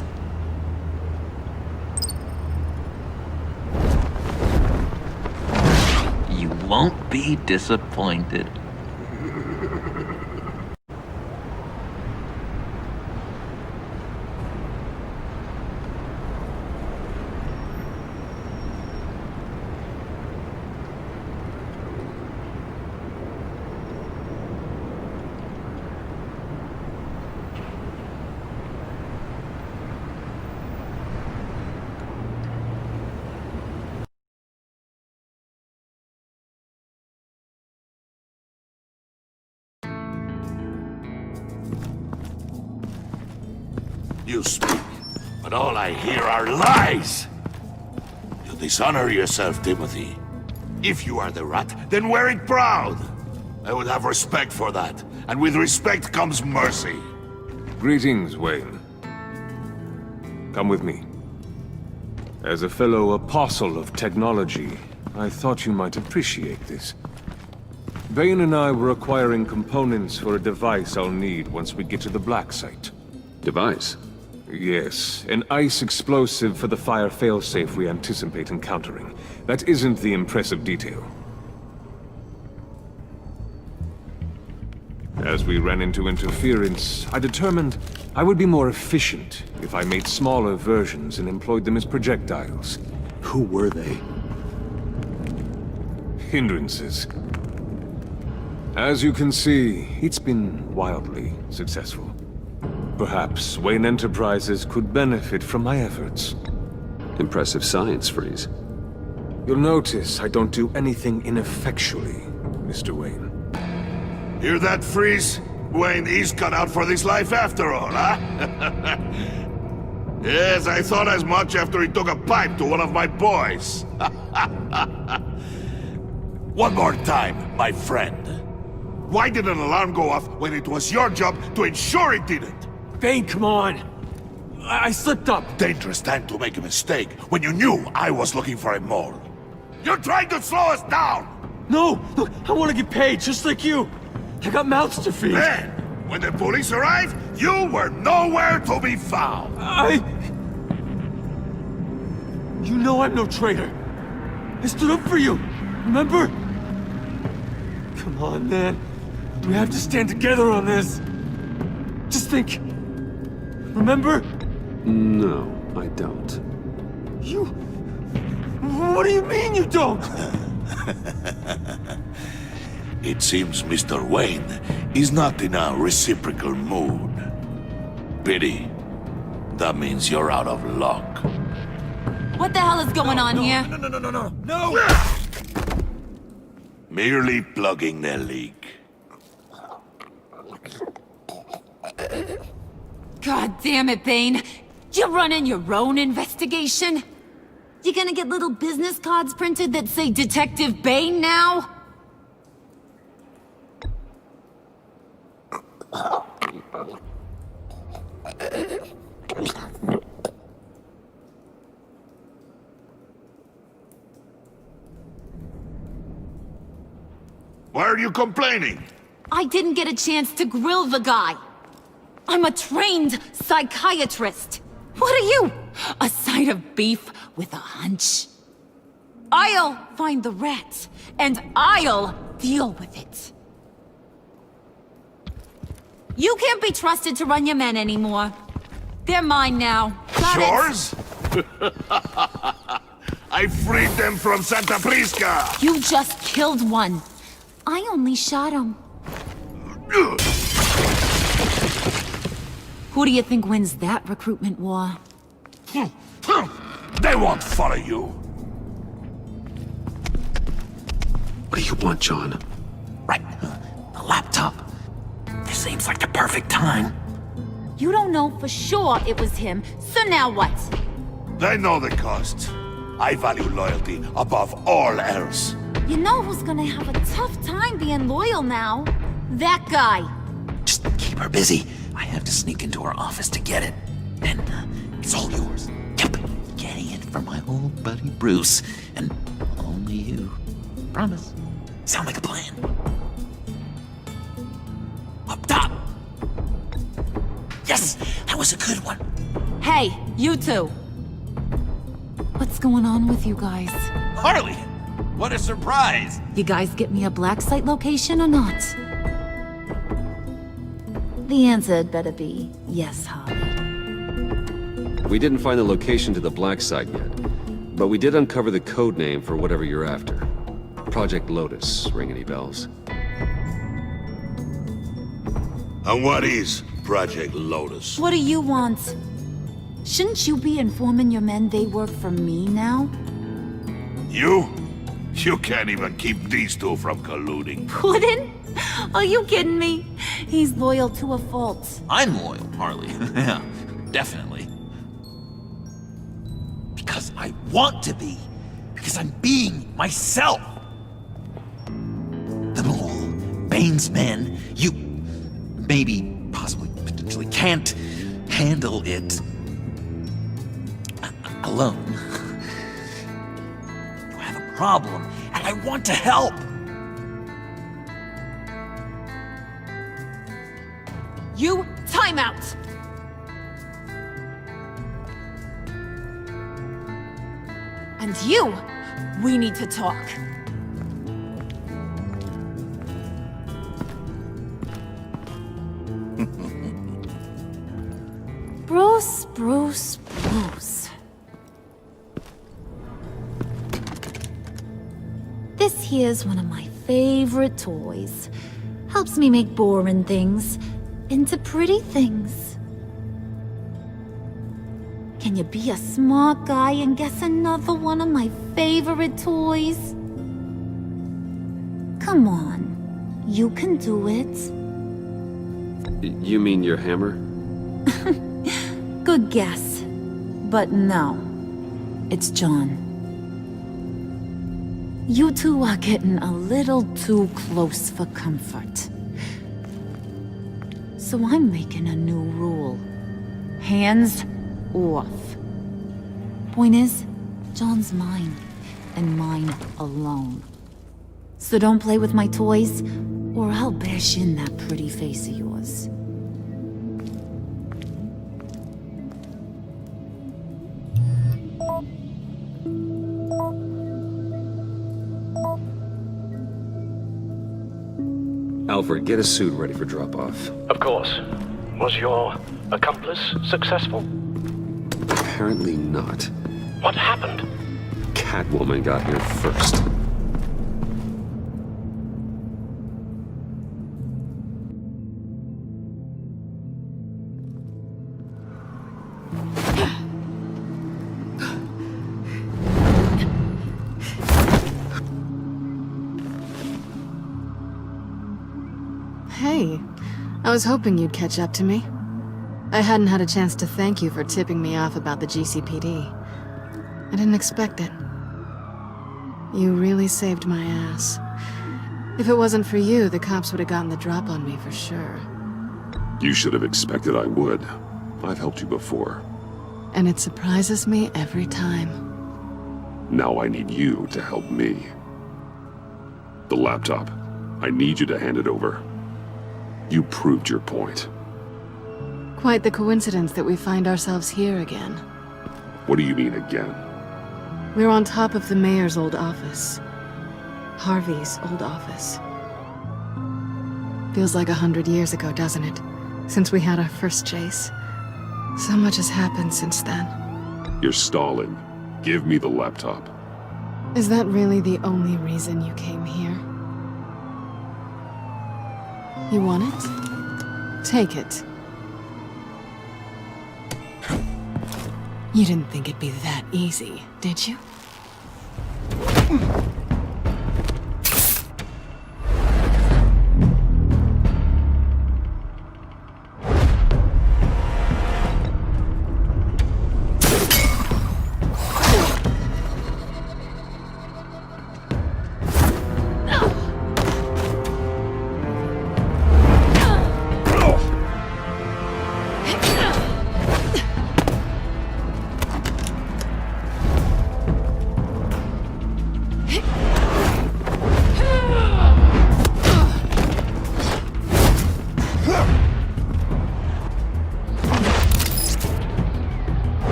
You won't be disappointed. You speak, but all I hear are lies! You dishonor yourself, Timothy. If you are the rat, then wear it proud! I would have respect for that, and with respect comes mercy. Greetings, Wayne. Come with me. As a fellow apostle of technology, I thought you might appreciate this. VIII and I were acquiring components for a device I'll need once we get to the Black Site. Device? Yes, an ice explosive for the fire failsafe we anticipate encountering. That isn't the impressive detail. As we ran into interference, I determined I would be more efficient if I made smaller versions and employed them as projectiles. Who were they? Hindrances. As you can see, it's been wildly successful. Perhaps Wayne Enterprises could benefit from my efforts. Impressive science, Freeze. You'll notice I don't do anything ineffectually, Mr. Wayne. Hear that, Freeze? Wayne is cut out for this life after all, huh? Yes, I thought as much after he took a pipe to one of my boys. One more time, my friend. Why did an alarm go off when it was your job to ensure it didn't? VIII, come on! I slipped up! Dangerous time to make a mistake when you knew I was looking for a mole. You're trying to slow us down! No! Look, I want to get paid, just like you! I got mouths to feed! Then, when the police arrived, you were nowhere to be found! You know I'm no traitor! I stood up for you, remember? Come on, man. We have to stand together on this! Just think... Remember? No, I don't. You... What do you mean you don't? It seems Mr. Wayne is not in a reciprocal mood. Pity. That means you're out of luck. What the hell is going on here? No! Merely plugging the leak. God damn it, Bane. You're running your own investigation? You gonna get little business cards printed that say Detective Bane now? Why are you complaining? I didn't get a chance to grill the guy. I'm a trained psychiatrist. What are you? A side of beef with a hunch? I'll find the rat, and I'll deal with it. You can't be trusted to run your men anymore. They're mine now. Got it? Yours? I freed them from Santa Prisca! You just killed one. I only shot him. Who do you think wins that recruitment war? They won't follow you. What do you want, John? Right. The laptop. This seems like the perfect time. You don't know for sure it was him, so now what? They know the cost. I value loyalty above all else. You know who's gonna have a tough time being loyal now? That guy. Just keep her busy. I have to sneak into her office to get it. And it's all yours. Yep. Getting it from my old buddy Bruce. And only you. Promise. Sound like a plan? Up top! Yes! That was a good one. Hey, you two. What's going on with you guys? Harley! What a surprise! You guys get me a black site location or not? The answer had better be yes, Harley. We didn't find the location to the black site yet, but we did uncover the code name for whatever you're after. Project Lotus. Ring any bells? And what is Project Lotus? What do you want? Shouldn't you be informing your men they work for me now? You? You can't even keep these two from colluding. Puddin'? Are you kidding me? He's loyal to a fault. I'm loyal, Harley. Yeah, definitely. Because I want to be. Because I'm being myself. The Mole, Bane's men, you maybe, possibly, potentially can't handle it alone. You have a problem, and I want to help. You, time out! And you, we need to talk. Bruce. This here's one of my favorite toys. Helps me make boring things into pretty things. Can you be a smart guy and guess another one of my favorite toys? Come on, you can do it. You mean your hammer? Good guess. But no, it's John. You two are getting a little too close for comfort. So I'm making a new rule. Hands off. Point is, John's mine, and mine alone. So don't play with my toys, or I'll bash in that pretty face of yours. Alfred, get a suit ready for drop-off. Of course. Was your accomplice successful? Apparently not. What happened? Catwoman got here first. Hey, I was hoping you'd catch up to me. I hadn't had a chance to thank you for tipping me off about the GCPD. I didn't expect it. You really saved my ass. If it wasn't for you, the cops would have gotten the drop on me for sure. You should have expected I would. I've helped you before. And it surprises me every time. Now I need you to help me. The laptop. I need you to hand it over. You proved your point. Quite the coincidence that we find ourselves here again. What do you mean again? We're on top of the mayor's old office. Harvey's old office. Feels like 100 years ago, doesn't it? Since we had our first chase. So much has happened since then. You're stalling. Give me the laptop. Is that really the only reason you came here? You want it? Take it. You didn't think it'd be that easy, did you?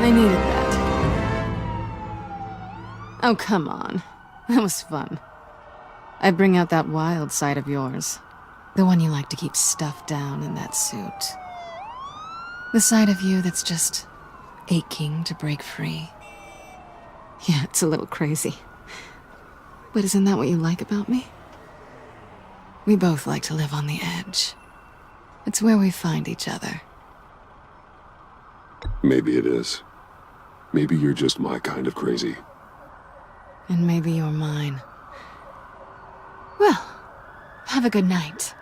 I needed that. Oh, come on. That was fun. I bring out that wild side of yours. The one you like to keep stuffed down in that suit. The side of you that's just aching to break free. Yeah, it's a little crazy. But isn't that what you like about me? We both like to live on the edge. It's where we find each other. Maybe it is. Maybe you're just my kind of crazy. And maybe you're mine. Well, have a good night.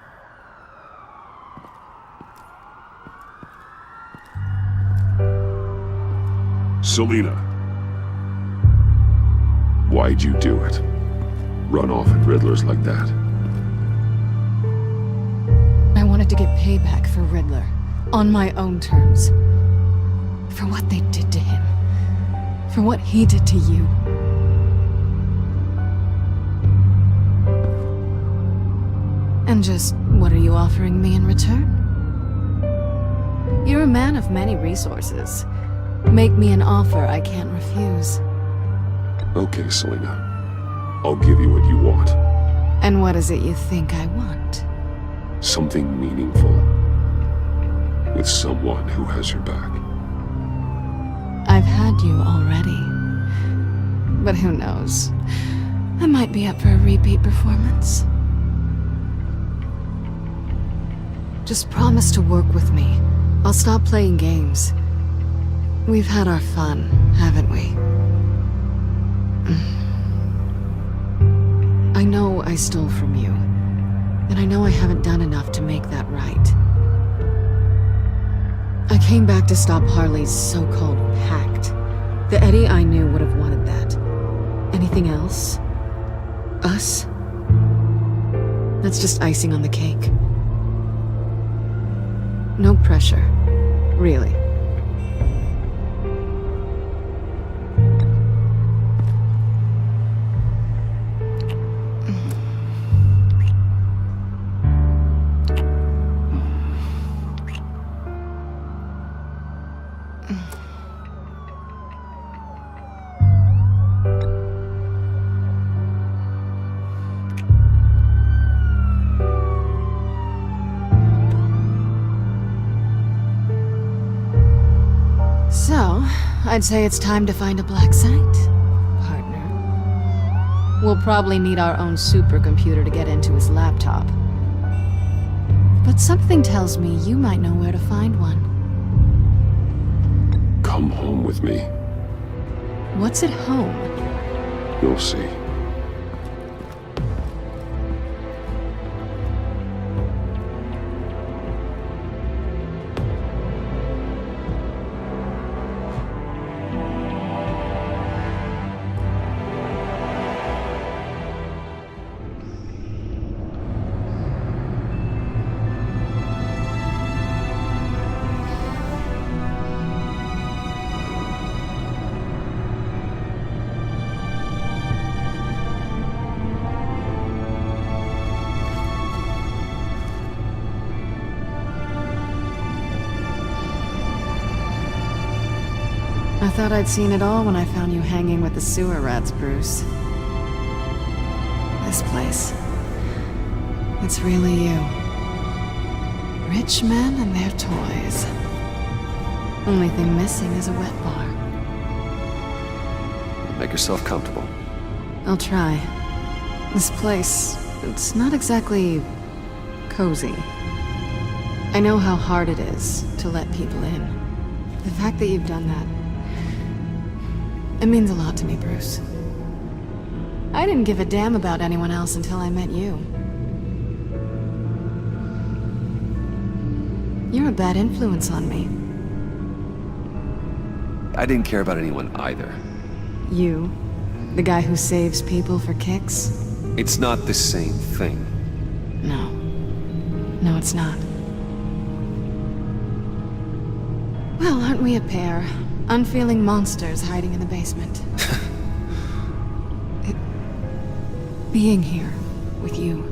Selina. Why'd you do it? Run off at Riddlers like that? I wanted to get payback for Riddler. On my own terms. For what they did to him. For what he did to you. And just, what are you offering me in return? You're a man of many resources. Make me an offer I can't refuse. Okay, Selina. I'll give you what you want. And what is it you think I want? Something meaningful. With someone who has your back. I've had you already. But who knows? I might be up for a repeat performance. Just promise to work with me. I'll stop playing games. We've had our fun, haven't we? I know I stole from you. And I know I haven't done enough to make that right. I came back to stop Harley's so-called pact. The Eddie I knew would have wanted that. Anything else? Us? That's just icing on the cake. No pressure. Really. So, I'd say it's time to find a black site, partner. We'll probably need our own supercomputer to get into his laptop. But something tells me you might know where to find one. Come home with me. What's at home? You'll see. I thought I'd seen it all when I found you hanging with the sewer rats, Bruce. This place. It's really you. Rich men and their toys. Only thing missing is a wet bar. Make yourself comfortable. I'll try. This place, it's not exactly cozy. I know how hard it is to let people in. The fact that you've done that, it means a lot to me, Bruce. I didn't give a damn about anyone else until I met you. You're a bad influence on me. I didn't care about anyone either. You? The guy who saves people for kicks? It's not the same thing. No. No, it's not. Well, aren't we a pair? Unfeeling monsters hiding in the basement. Being here with you.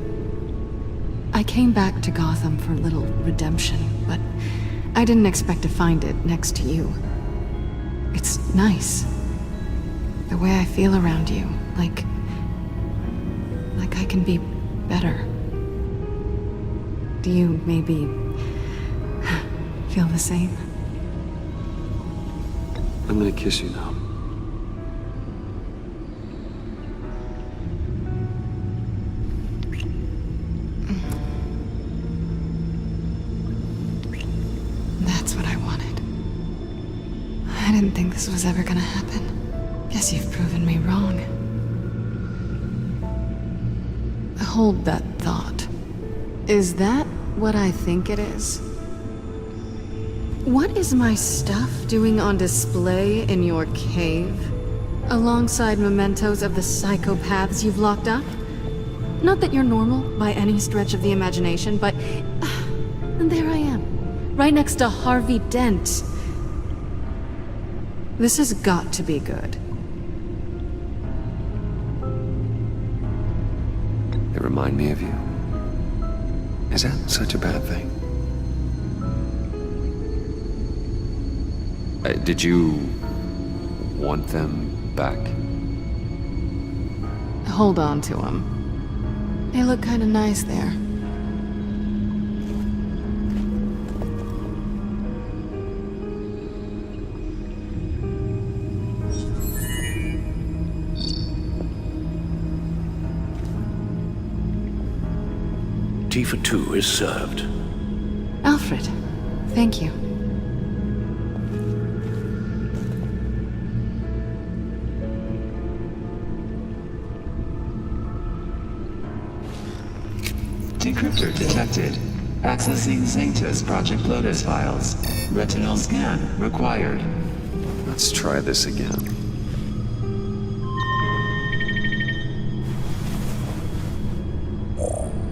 I came back to Gotham for a little redemption, but I didn't expect to find it next to you. It's nice. The way I feel around you, like I can be better. Do you maybe feel the same? I'm gonna kiss you now. That's what I wanted. I didn't think this was ever gonna happen. Guess you've proven me wrong. Hold that thought. Is that what I think it is? What is my stuff doing on display in your cave? Alongside mementos of the psychopaths you've locked up? Not that you're normal by any stretch of the imagination, but... and there I am. Right next to Harvey Dent. This has got to be good. They remind me of you. Is that such a bad thing? Did you want them back? Hold on to them. They look kind of nice there. Tea for two is served. Alfred, thank you. Decryptor detected. Accessing Sanctus Project Lotus files. Retinal scan required. Let's try this again.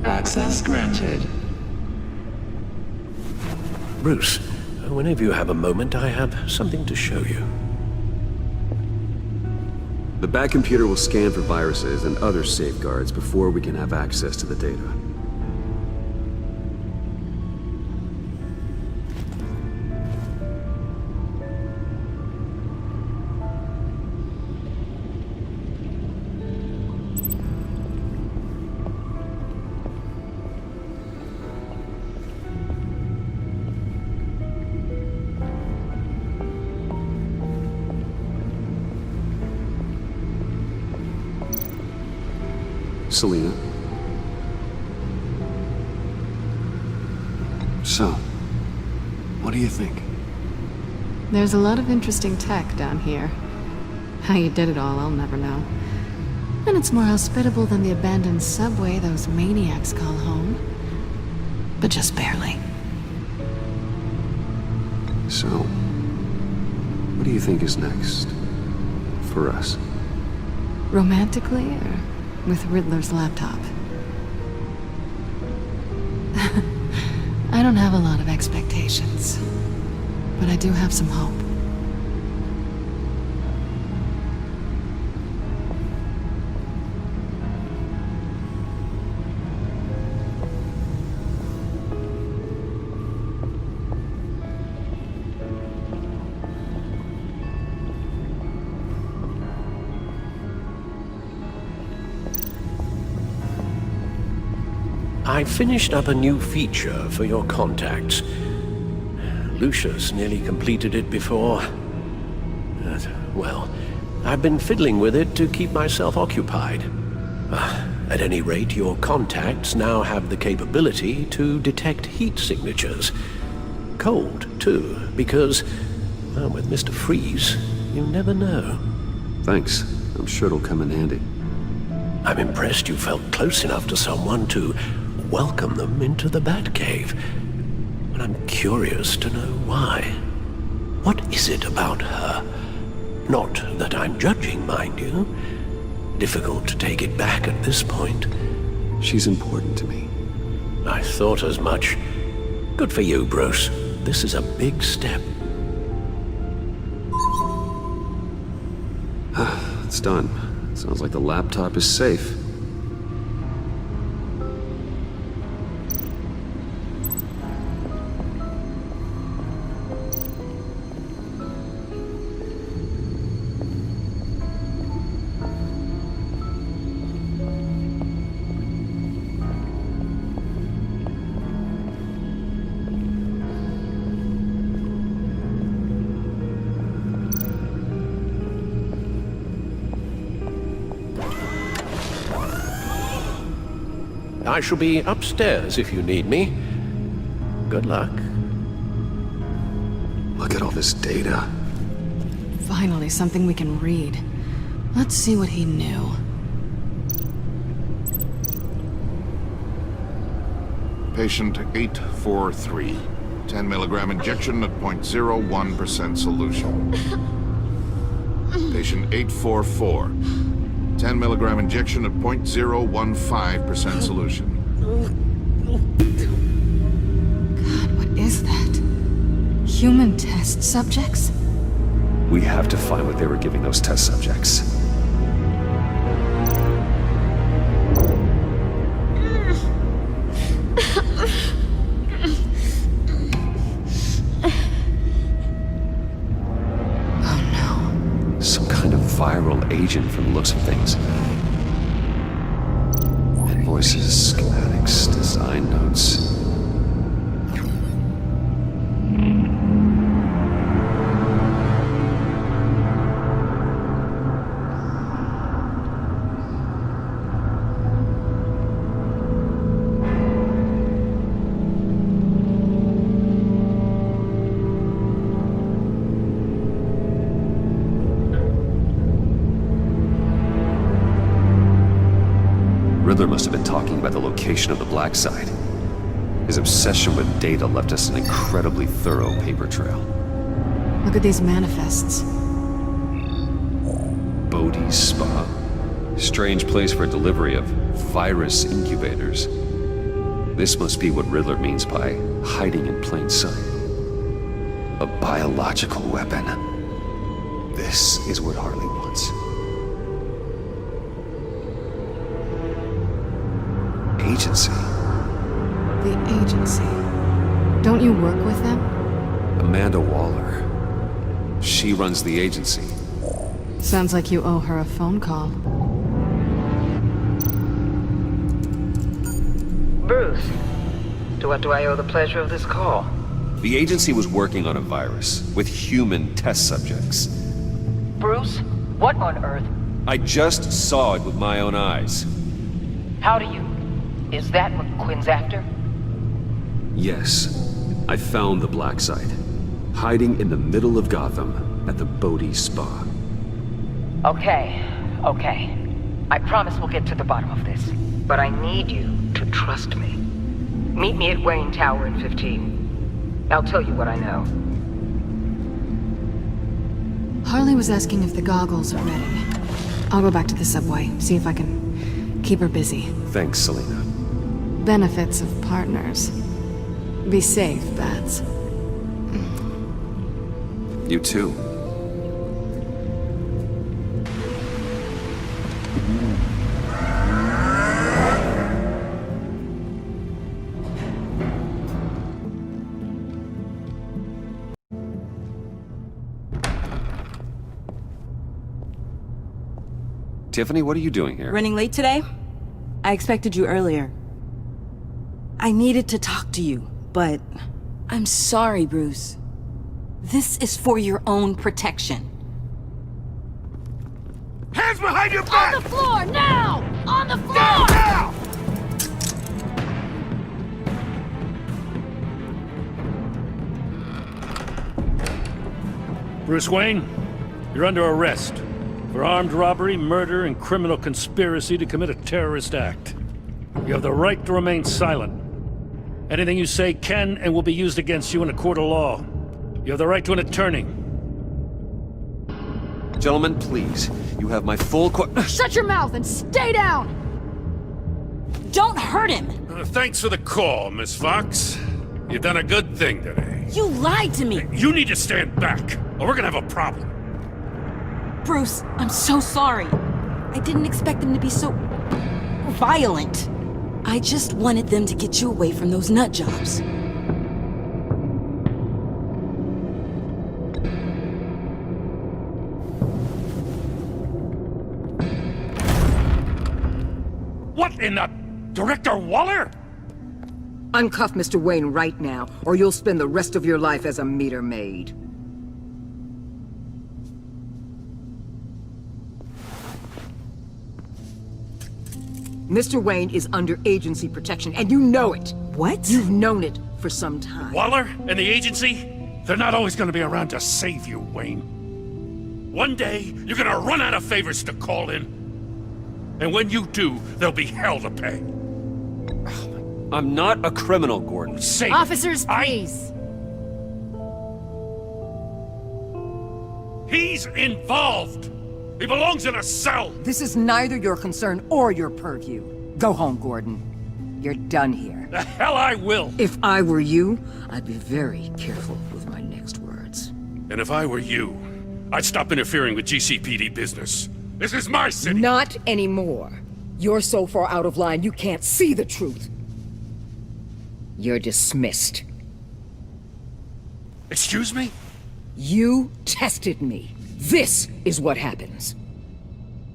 Access granted. Bruce, whenever you have a moment, I have something to show you. The back computer will scan for viruses and other safeguards before we can have access to the data. Selina. So, what do you think? There's a lot of interesting tech down here. How you did it all, I'll never know. And it's more hospitable than the abandoned subway those maniacs call home. But just barely. So, what do you think is next? For us? Romantically, or with Riddler's laptop? I don't have a lot of expectations, but I do have some hope. I finished up a new feature for your contacts. Lucius nearly completed it before. Well, I've been fiddling with it to keep myself occupied. At any rate, your contacts now have the capability to detect heat signatures. Cold, too, because, well, with Mr. Freeze, you never know. Thanks. I'm sure it'll come in handy. I'm impressed you felt close enough to someone to welcome them into the Batcave. But I'm curious to know why. What is it about her? Not that I'm judging, mind you. Difficult to take it back at this point. She's important to me. I thought as much. Good for you, Bruce. This is a big step. It's done. Sounds like the laptop is safe. I shall be upstairs if you need me. Good luck. Look at all this data. Finally, something we can read. Let's see what he knew. Patient 843. 10 milligram injection at 0.01% solution. Patient 844. 10 milligram injection at 0.015% solution. God, what is that? Human test subjects? We have to find what they were giving those test subjects. Viral agent from the looks of things. Invoices, schematics, design notes. Riddler must have been talking about the location of the black site. His obsession with data left us an incredibly thorough paper trail. Look at these manifests. Bodhi's Spa. Strange place for delivery of virus incubators. This must be what Riddler means by hiding in plain sight. A biological weapon. This is what Harley wants. Agency. The agency. Don't you work with them? Amanda Waller. She runs the agency. Sounds like you owe her a phone call. Bruce, to what do I owe the pleasure of this call? The agency was working on a virus with human test subjects. Bruce, what on earth? I just saw it with my own eyes. How do you? Is that what Quinn's after? Yes. I found the black site. Hiding in the middle of Gotham at the Bodhi Spa. Okay. I promise we'll get to the bottom of this. But I need you to trust me. Meet me at Wayne Tower in 15. I'll tell you what I know. Harley was asking if the goggles are ready. I'll go back to the subway, see if I can keep her busy. Thanks, Selena. Benefits of partners. Be safe, Bats. You too. Tiffany, what are you doing here? Running late today? I expected you earlier. I needed to talk to you, but... I'm sorry, Bruce. This is for your own protection. Hands behind your back! On the floor, now! On the floor! Now! Bruce Wayne, you're under arrest for armed robbery, murder, and criminal conspiracy to commit a terrorist act. You have the right to remain silent. Anything you say can and will be used against you in a court of law. You have the right to an attorney. Gentlemen, please. You have my full Shut your mouth and stay down! Don't hurt him! Thanks for the call, Miss Fox. You've done a good thing today. You lied to me! You need to stand back, or we're gonna have a problem. Bruce, I'm so sorry. I didn't expect them to be so... violent. I just wanted them to get you away from those nut jobs. What in the... Director Waller? Uncuff Mr. Wayne right now, or you'll spend the rest of your life as a meter maid. Mr. Wayne is under agency protection, and you know it. What? You've known it for some time. Waller and the agency? They're not always gonna be around to save you, Wayne. One day, you're gonna run out of favors to call in. And when you do, there'll be hell to pay. I'm not a criminal, Gordon. Say it. Officers, please. He's involved! He belongs in a cell! This is neither your concern or your purview. Go home, Gordon. You're done here. The hell I will! If I were you, I'd be very careful with my next words. And if I were you, I'd stop interfering with GCPD business. This is my city! Not anymore. You're so far out of line you can't see the truth. You're dismissed. Excuse me? You tested me. This is what happens.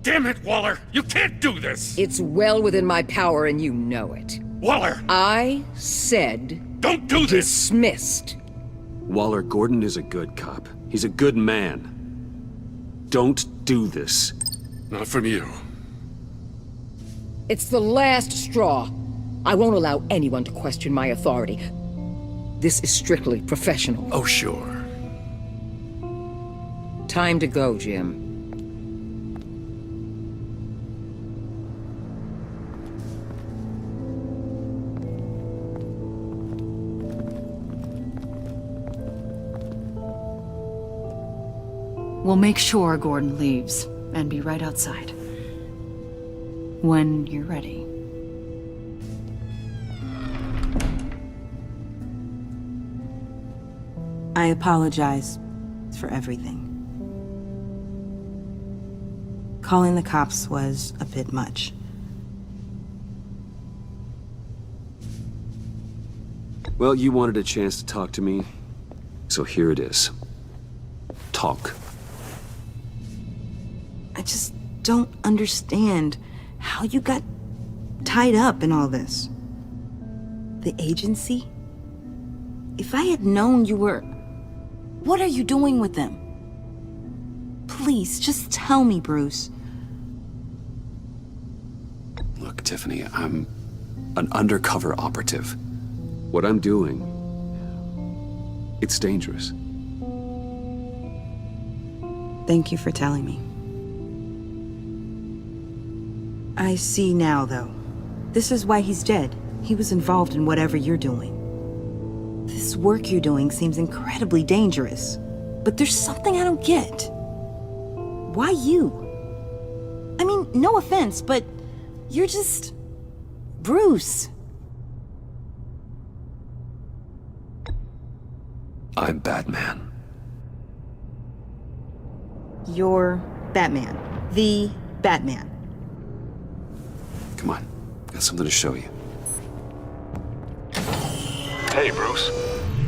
Damn it, Waller! You can't do this! It's well within my power and you know it. Waller! I said... Don't do this! Dismissed. Waller, Gordon is a good cop. He's a good man. Don't do this. Not from you. It's the last straw. I won't allow anyone to question my authority. This is strictly professional. Oh, sure. Time to go, Jim. We'll make sure Gordon leaves, and be right outside. When you're ready. I apologize for everything. Calling the cops was a bit much. Well, you wanted a chance to talk to me, so here it is. Talk. I just don't understand how you got tied up in all this. The agency? If I had known you were... What are you doing with them? Please, just tell me, Bruce. Look, Tiffany, I'm an undercover operative. What I'm doing, it's dangerous. Thank you for telling me. I see now, though. This is why he's dead. He was involved in whatever you're doing. This work you're doing seems incredibly dangerous. But there's something I don't get. Why you? I mean, no offense, but you're just... Bruce. I'm Batman. You're Batman. The Batman. Come on, got something to show you. Hey, Bruce.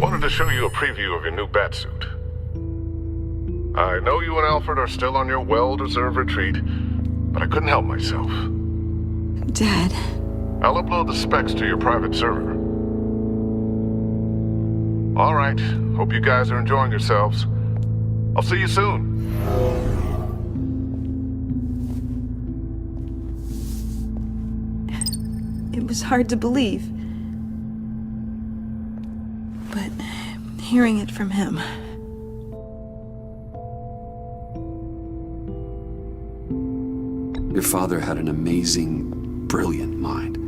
Wanted to show you a preview of your new Batsuit. I know you and Alfred are still on your well-deserved retreat, but I couldn't help myself. Dad. I'll upload the specs to your private server. All right. Hope you guys are enjoying yourselves. I'll see you soon. It was hard to believe. But hearing it from him... Your father had an amazing, brilliant mind.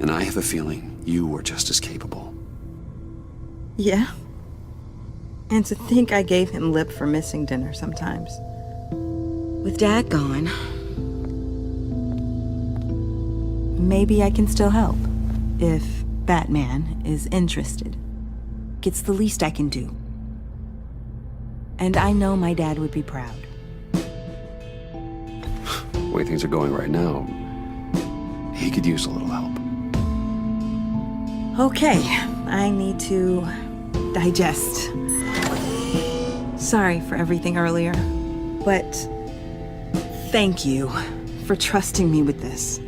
And I have a feeling you were just as capable. Yeah? And to think I gave him lip for missing dinner sometimes. With Dad gone... Maybe I can still help. If Batman is interested. It's the least I can do. And I know my dad would be proud. The way things are going right now, he could use a little help. Okay, I need to digest. Sorry for everything earlier, but thank you for trusting me with this.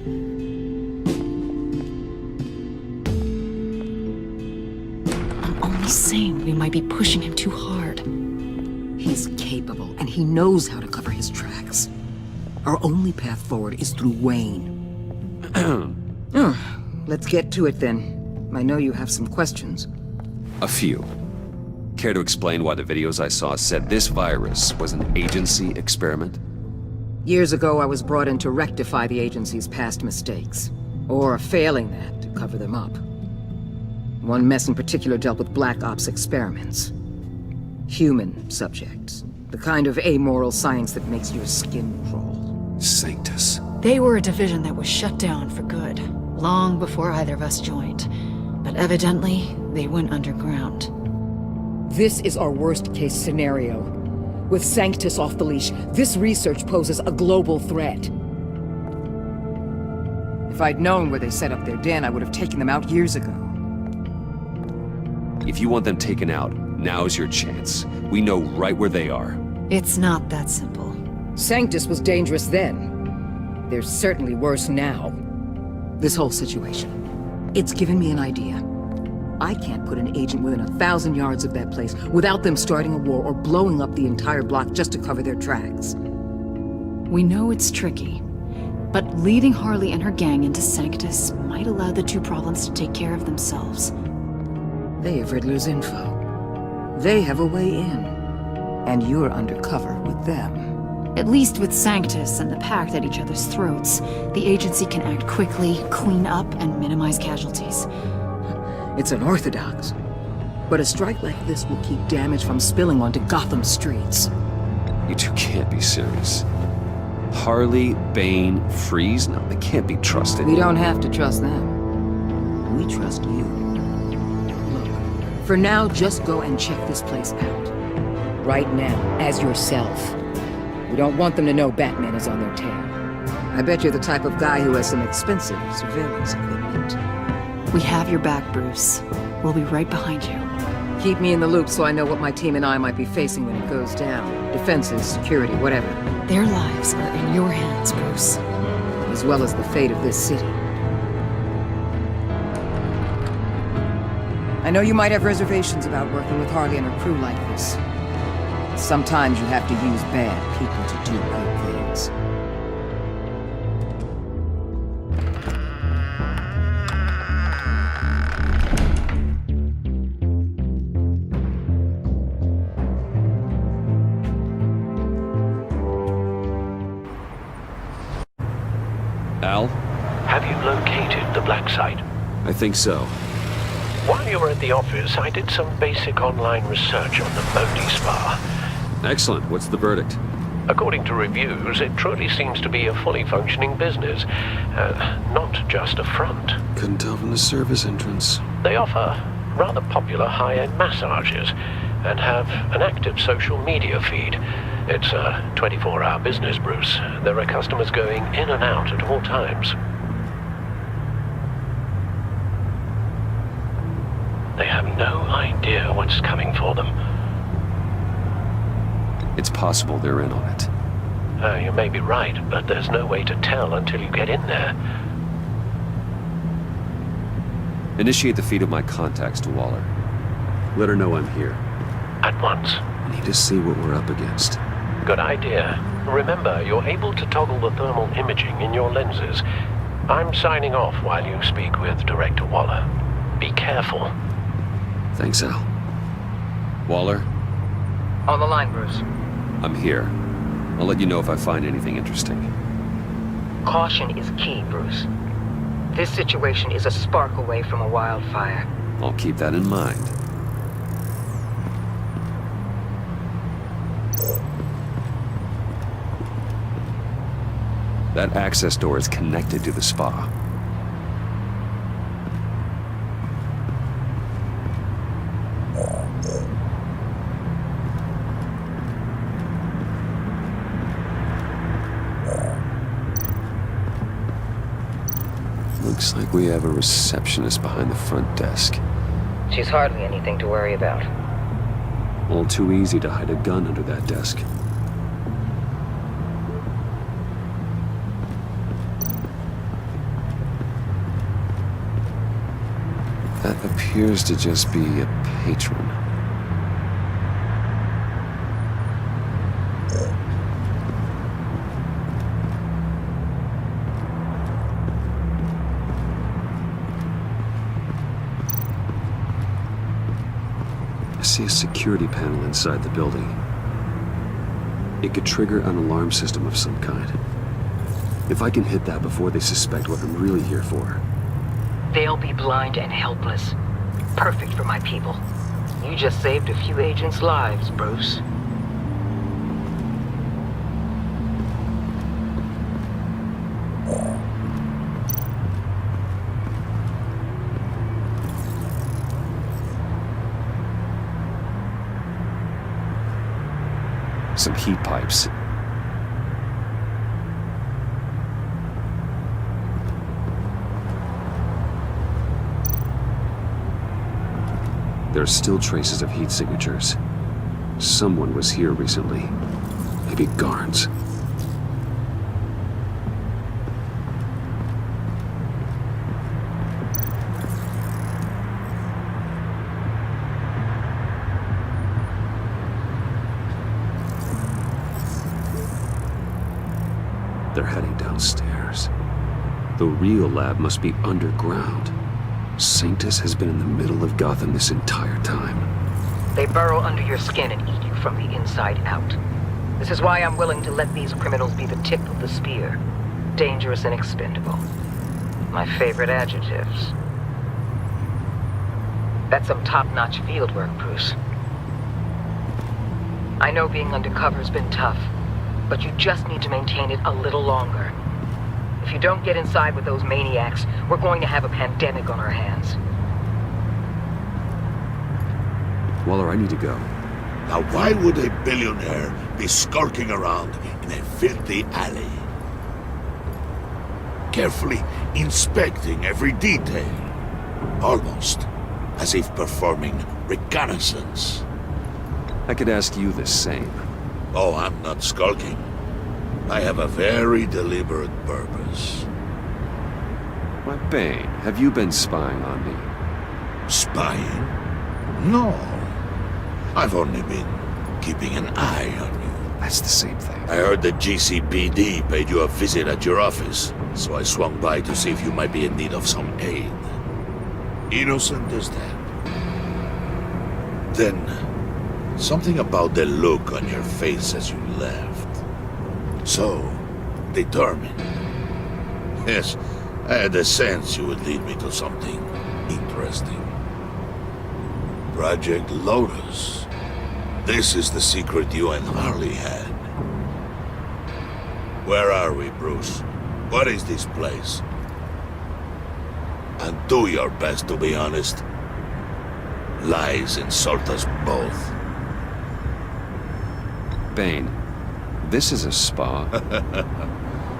I'm only saying we might be pushing him too hard. He's capable, and he knows how to cover his tracks. Our only path forward is through Wayne. Let's get to it then. I know you have some questions. A few. Care to explain why the videos I saw said this virus was an agency experiment? Years ago, I was brought in to rectify the agency's past mistakes. Or, failing that, to cover them up. One mess in particular dealt with Black Ops experiments. Human subjects. The kind of amoral science that makes your skin crawl. Sanctus. They were a division that was shut down for good, long before either of us joined. But evidently, they went underground. This is our worst-case scenario. With Sanctus off the leash, this research poses a global threat. If I'd known where they set up their den, I would have taken them out years ago. If you want them taken out, now's your chance. We know right where they are. It's not that simple. Sanctus was dangerous then. They're certainly worse now. This whole situation, it's given me an idea. I can't put an agent within 1,000 yards of that place without them starting a war or blowing up the entire block just to cover their tracks. We know it's tricky, but leading Harley and her gang into Sanctus might allow the two problems to take care of themselves. They have Riddler's info. They have a way in. And you're undercover with them. At least with Sanctus and the Pact at each other's throats, the agency can act quickly, clean up, and minimize casualties. It's unorthodox. But a strike like this will keep damage from spilling onto Gotham streets. You two can't be serious. Harley, Bane, Freeze? No, they can't be trusted. We don't have to trust them. We trust you. Look, for now, just go and check this place out. Right now, as yourself. We don't want them to know Batman is on their tail. I bet you're the type of guy who has some expensive surveillance equipment. We have your back, Bruce. We'll be right behind you. Keep me in the loop so I know what my team and I might be facing when it goes down. Defenses, security, whatever. Their lives are in your hands, Bruce. As well as the fate of this city. I know you might have reservations about working with Harley and her crew like this. Sometimes you have to use bad people to do good things. Al? Have you located the black site? I think so. While you were at the office, I did some basic online research on the Modi Spa. Excellent. What's the verdict? According to reviews, it truly seems to be a fully functioning business, not just a front. Couldn't open a service entrance. They offer rather popular high-end massages and have an active social media feed. It's a 24-hour business, Bruce. There are customers going in and out at all times. They have no idea what's coming for them. It's possible they're in on it. You may be right, but there's no way to tell until you get in there. Initiate the feed of my contacts to Waller. Let her know I'm here. At once. I need to see what we're up against. Good idea. Remember, you're able to toggle the thermal imaging in your lenses. I'm signing off while you speak with Director Waller. Be careful. Thanks, Al. Waller? On the line, Bruce. I'm here. I'll let you know if I find anything interesting. Caution is key, Bruce. This situation is a spark away from a wildfire. I'll keep that in mind. That access door is connected to the spa. Looks like we have a receptionist behind the front desk. She's hardly anything to worry about. All too easy to hide a gun under that desk. That appears to just be a patron. I see a security panel inside the building. It could trigger an alarm system of some kind. If I can hit that before they suspect what I'm really here for. They'll be blind and helpless. Perfect for my people. You just saved a few agents' lives, Bruce. Some heat pipes. There are still traces of heat signatures. Someone was here recently. Maybe guards. They're heading downstairs. The real lab must be underground. Sanctus has been in the middle of Gotham this entire time. They burrow under your skin and eat you from the inside out. This is why I'm willing to let these criminals be the tip of the spear. Dangerous and expendable. My favorite adjectives. That's some top-notch fieldwork, Bruce. I know being undercover's been tough, but you just need to maintain it a little longer. If you don't get inside with those maniacs, we're going to have a pandemic on our hands. Waller, I need to go. Now why would a billionaire be skulking around in a filthy alley? Carefully inspecting every detail. Almost as if performing reconnaissance. I could ask you the same. Oh, I'm not skulking. I have a very deliberate purpose. Why, Bane, have you been spying on me? Spying? No. I've only been keeping an eye on you. That's the same thing. I heard the GCPD paid you a visit at your office, so I swung by to see if you might be in need of some aid. Innocent as that. Then, something about the look on your face as you left. So, determined. Yes, I had a sense you would lead me to something interesting. Project Lotus. This is the secret you and Harley had. Where are we, Bruce? What is this place? And do your best to be honest. Lies insult us both. Bane, this is a spa.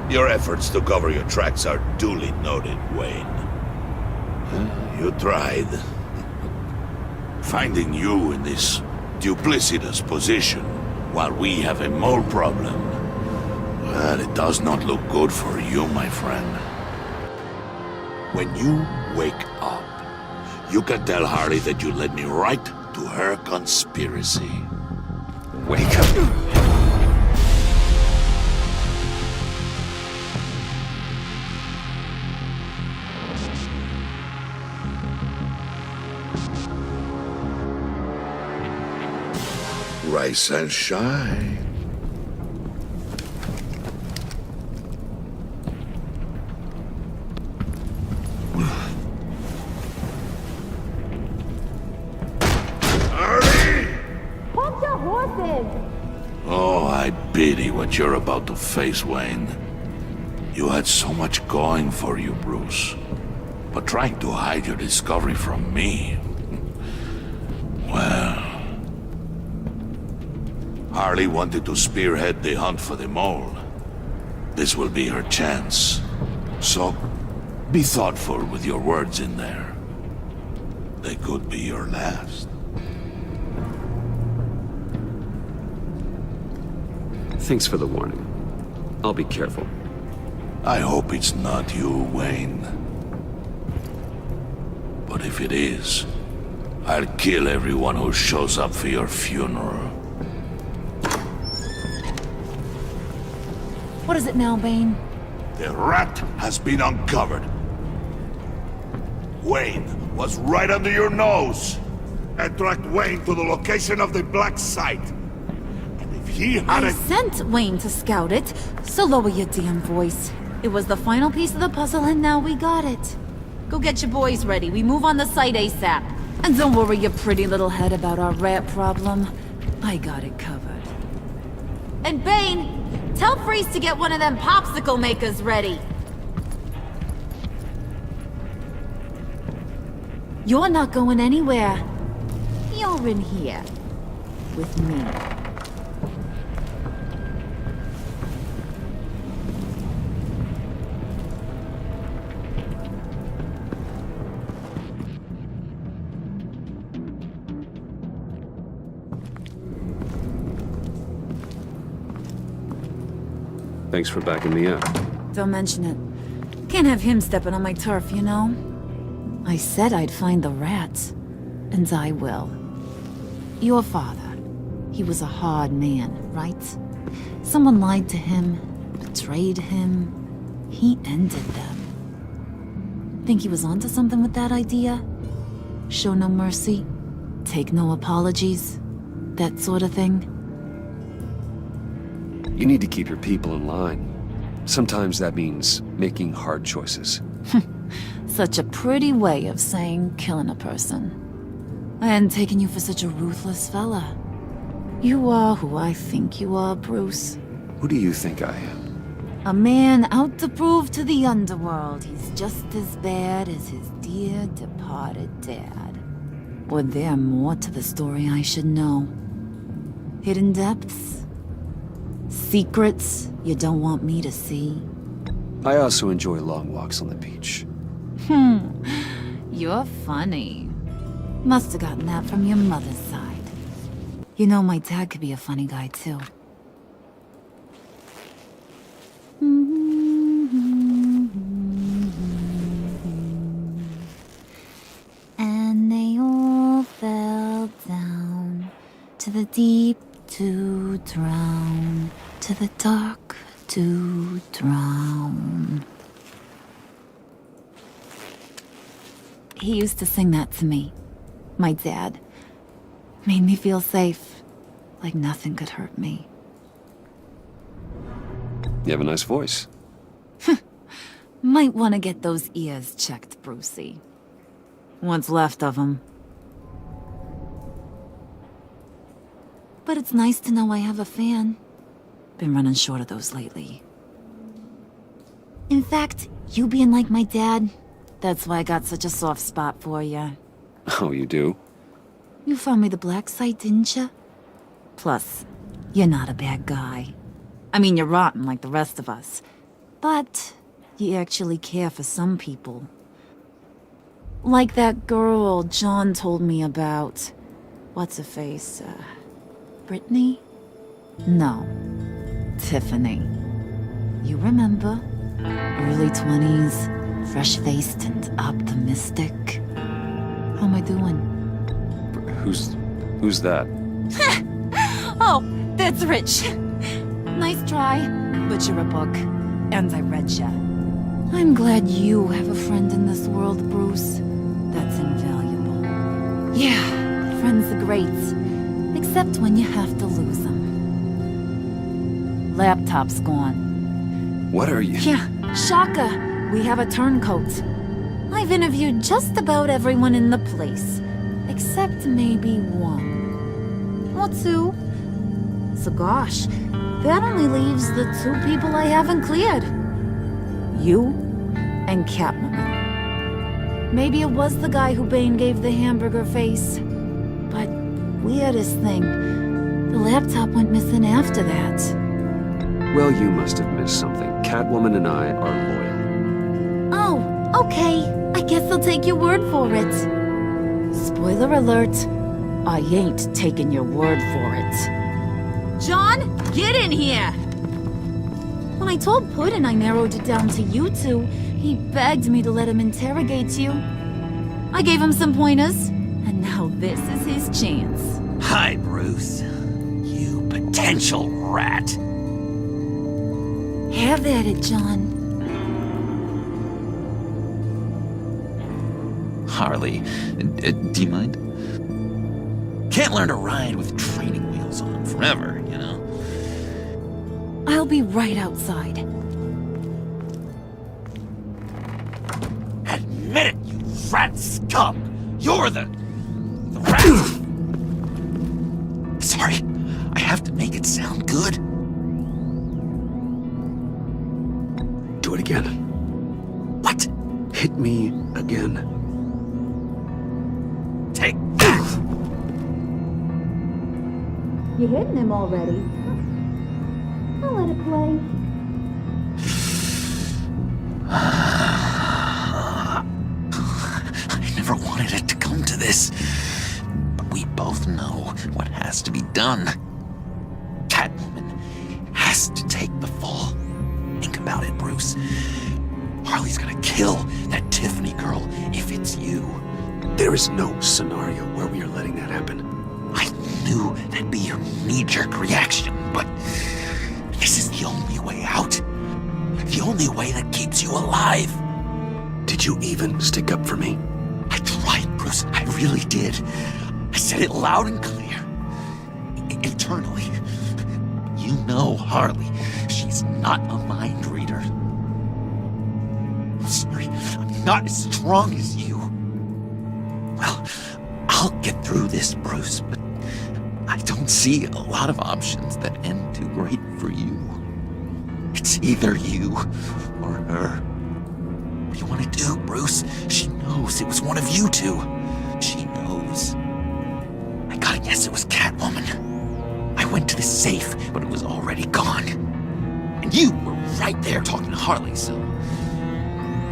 Your efforts to cover your tracks are duly noted, Wayne. You tried. Finding you in this duplicitous position while we have a mole problem. Well, it does not look good for you, my friend. When you wake up, you can tell Harley that you led me right to her conspiracy. Wake up. Rise and shine. Hold your horses! Oh, I pity what you're about to face, Wayne. You had so much going for you, Bruce. But trying to hide your discovery from me... Well... Harley wanted to spearhead the hunt for the mole. This will be her chance. So, be thoughtful with your words in there. They could be your last. Thanks for the warning. I'll be careful. I hope it's not you, Wayne. But if it is, I'll kill everyone who shows up for your funeral. What is it now, Bane? The rat has been uncovered. Wayne was right under your nose. And tracked Wayne to the location of the black site. And if he I hadn't... sent Wayne to scout it, so lower your damn voice. It was the final piece of the puzzle and now we got it. Go get your boys ready, we move on the site ASAP. And don't worry your pretty little head about our rat problem. I got it covered. And Bane, tell Freeze to get one of them popsicle makers ready. You're not going anywhere. You're in here. With me. Thanks for backing me up. Don't mention it. Can't have him stepping on my turf, you know? I said I'd find the rats. And I will. Your father. He was a hard man, right? Someone lied to him, betrayed him. He ended them. Think he was onto something with that idea? Show no mercy? Take no apologies? That sort of thing? You need to keep your people in line. Sometimes that means making hard choices. Such a pretty way of saying killing a person. I hadn't taken you for such a ruthless fella. You are who I think you are, Bruce. Who do you think I am? A man out to prove to the underworld he's just as bad as his dear departed dad. Or there more to the story I should know. Hidden depths? Secrets you don't want me to see? I also enjoy long walks on the beach. You're funny. Must have gotten that from your mother's side. You know my dad could be a funny guy, too. And they all fell down to the deep to drown, to the dark to drown. He used to sing that to me. My dad. Made me feel safe. Like nothing could hurt me. You have a nice voice. Might want to get those ears checked, Brucey. What's left of them. But it's nice to know I have a fan. Been running short of those lately. In fact, you being like my dad, that's why I got such a soft spot for you. Oh, you do? You found me the black site, didn't you? Plus, you're not a bad guy. I mean, you're rotten like the rest of us. But you actually care for some people. Like that girl John told me about. What's her face? Brittany? No. Tiffany. You remember? Early 20s, fresh-faced and optimistic. How am I doing? Who's Who's that? Oh, that's Rich. Nice try, but you're a book, and I read ya. I'm glad you have a friend in this world, Bruce. That's invaluable. Yeah, friends are great, except when you have to lose them. Laptop's gone. What are you? Yeah, Shaka. We have a turncoat. I've interviewed just about everyone in the place, except maybe one. Or two. So gosh, that only leaves the two people I haven't cleared. You and Catwoman. Maybe it was the guy who Bane gave the hamburger face. But weirdest thing, the laptop went missing after that. Well, you must have missed something. Catwoman and I are loyal. Oh, okay. I guess I'll take your word for it. Spoiler alert. I ain't taking your word for it. John, get in here! When I told Puddin' I narrowed it down to you two, he begged me to let him interrogate you. I gave him some pointers, and now this is his chance. Hi, Bruce. You potential rat. Have at it, John. Harley, do you mind? Can't learn to ride with training wheels on forever, you know? I'll be right outside. Admit it, you rat scum! You're the rat! Sorry, I have to make it sound good. Do it again. What? Hit me again. Take that! You hitting him already? I'll let it play. I never wanted it to come to this. But we both know what has to be done. Catwoman has to take the fall. Think about it, Bruce. Harley's gonna kill that Tiffany girl if it's you. There is no scenario where we are letting that happen. I knew that'd be your knee-jerk reaction, but this is the only way out. The only way that keeps you alive. Did you even stick up for me? I tried, Bruce. I really did. I said it loud and clear. Internally. You know Harley. She's not a mind reader. I'm sorry. I'm not as strong as you. Well, I'll get through this, Bruce, but I don't see a lot of options that end too great for you. It's either you or her. What do you want to do, Bruce? She knows it was one of you two. She knows. I gotta guess it was Catwoman. I went to the safe, but it was already gone. And you were right there talking to Harley, so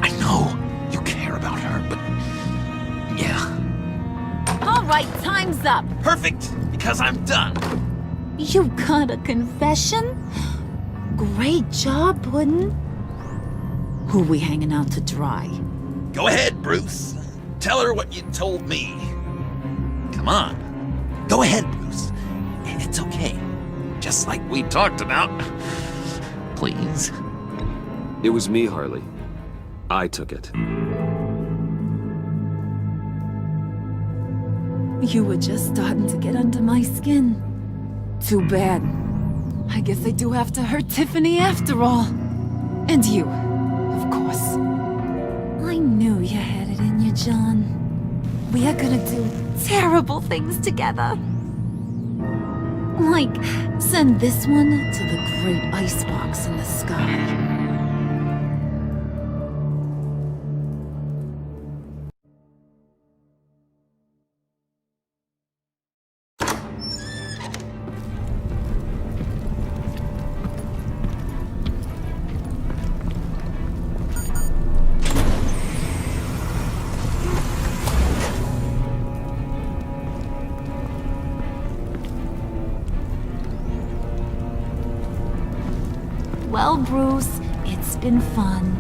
I know you care about her, but yeah. All right, time's up. Perfect, because I'm done. You got a confession? Great job, Puddin'. Who we hanging out to dry? Go ahead, Bruce. Tell her what you told me. Come on. Go ahead, Bruce. It's okay. Just like we talked about. Please. It was me, Harley. I took it. You were just starting to get under my skin. Too bad. I guess I do have to hurt Tiffany after all. And you, of course. I knew you had it in you, John. We are gonna do terrible things together. Like, send this one to the great icebox in the sky. Well, Bruce, it's been fun.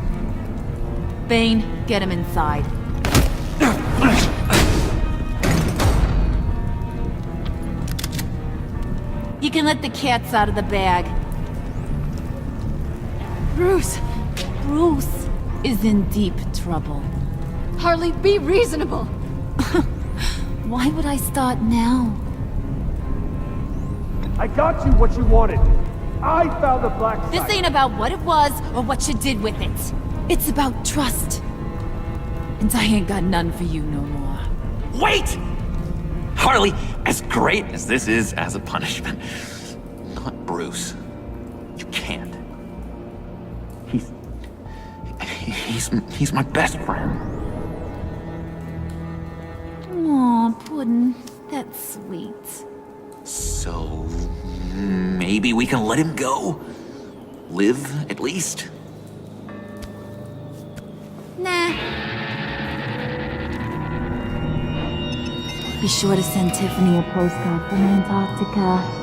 Bane, get him inside. You can let the cats out of the bag. Bruce! Bruce is in deep trouble. Harley, be reasonable! Why would I start now? I got you what you wanted. I found the black site. This ain't about what it was or what you did with it. It's about trust. And I ain't got none for you no more. Wait! Harley, as great as this is as a punishment, not Bruce. You can't. He's my best friend. Aw, Puddin', that's sweet. So maybe we can let him go? Live, at least? Nah. Be sure to send Tiffany a postcard from Antarctica.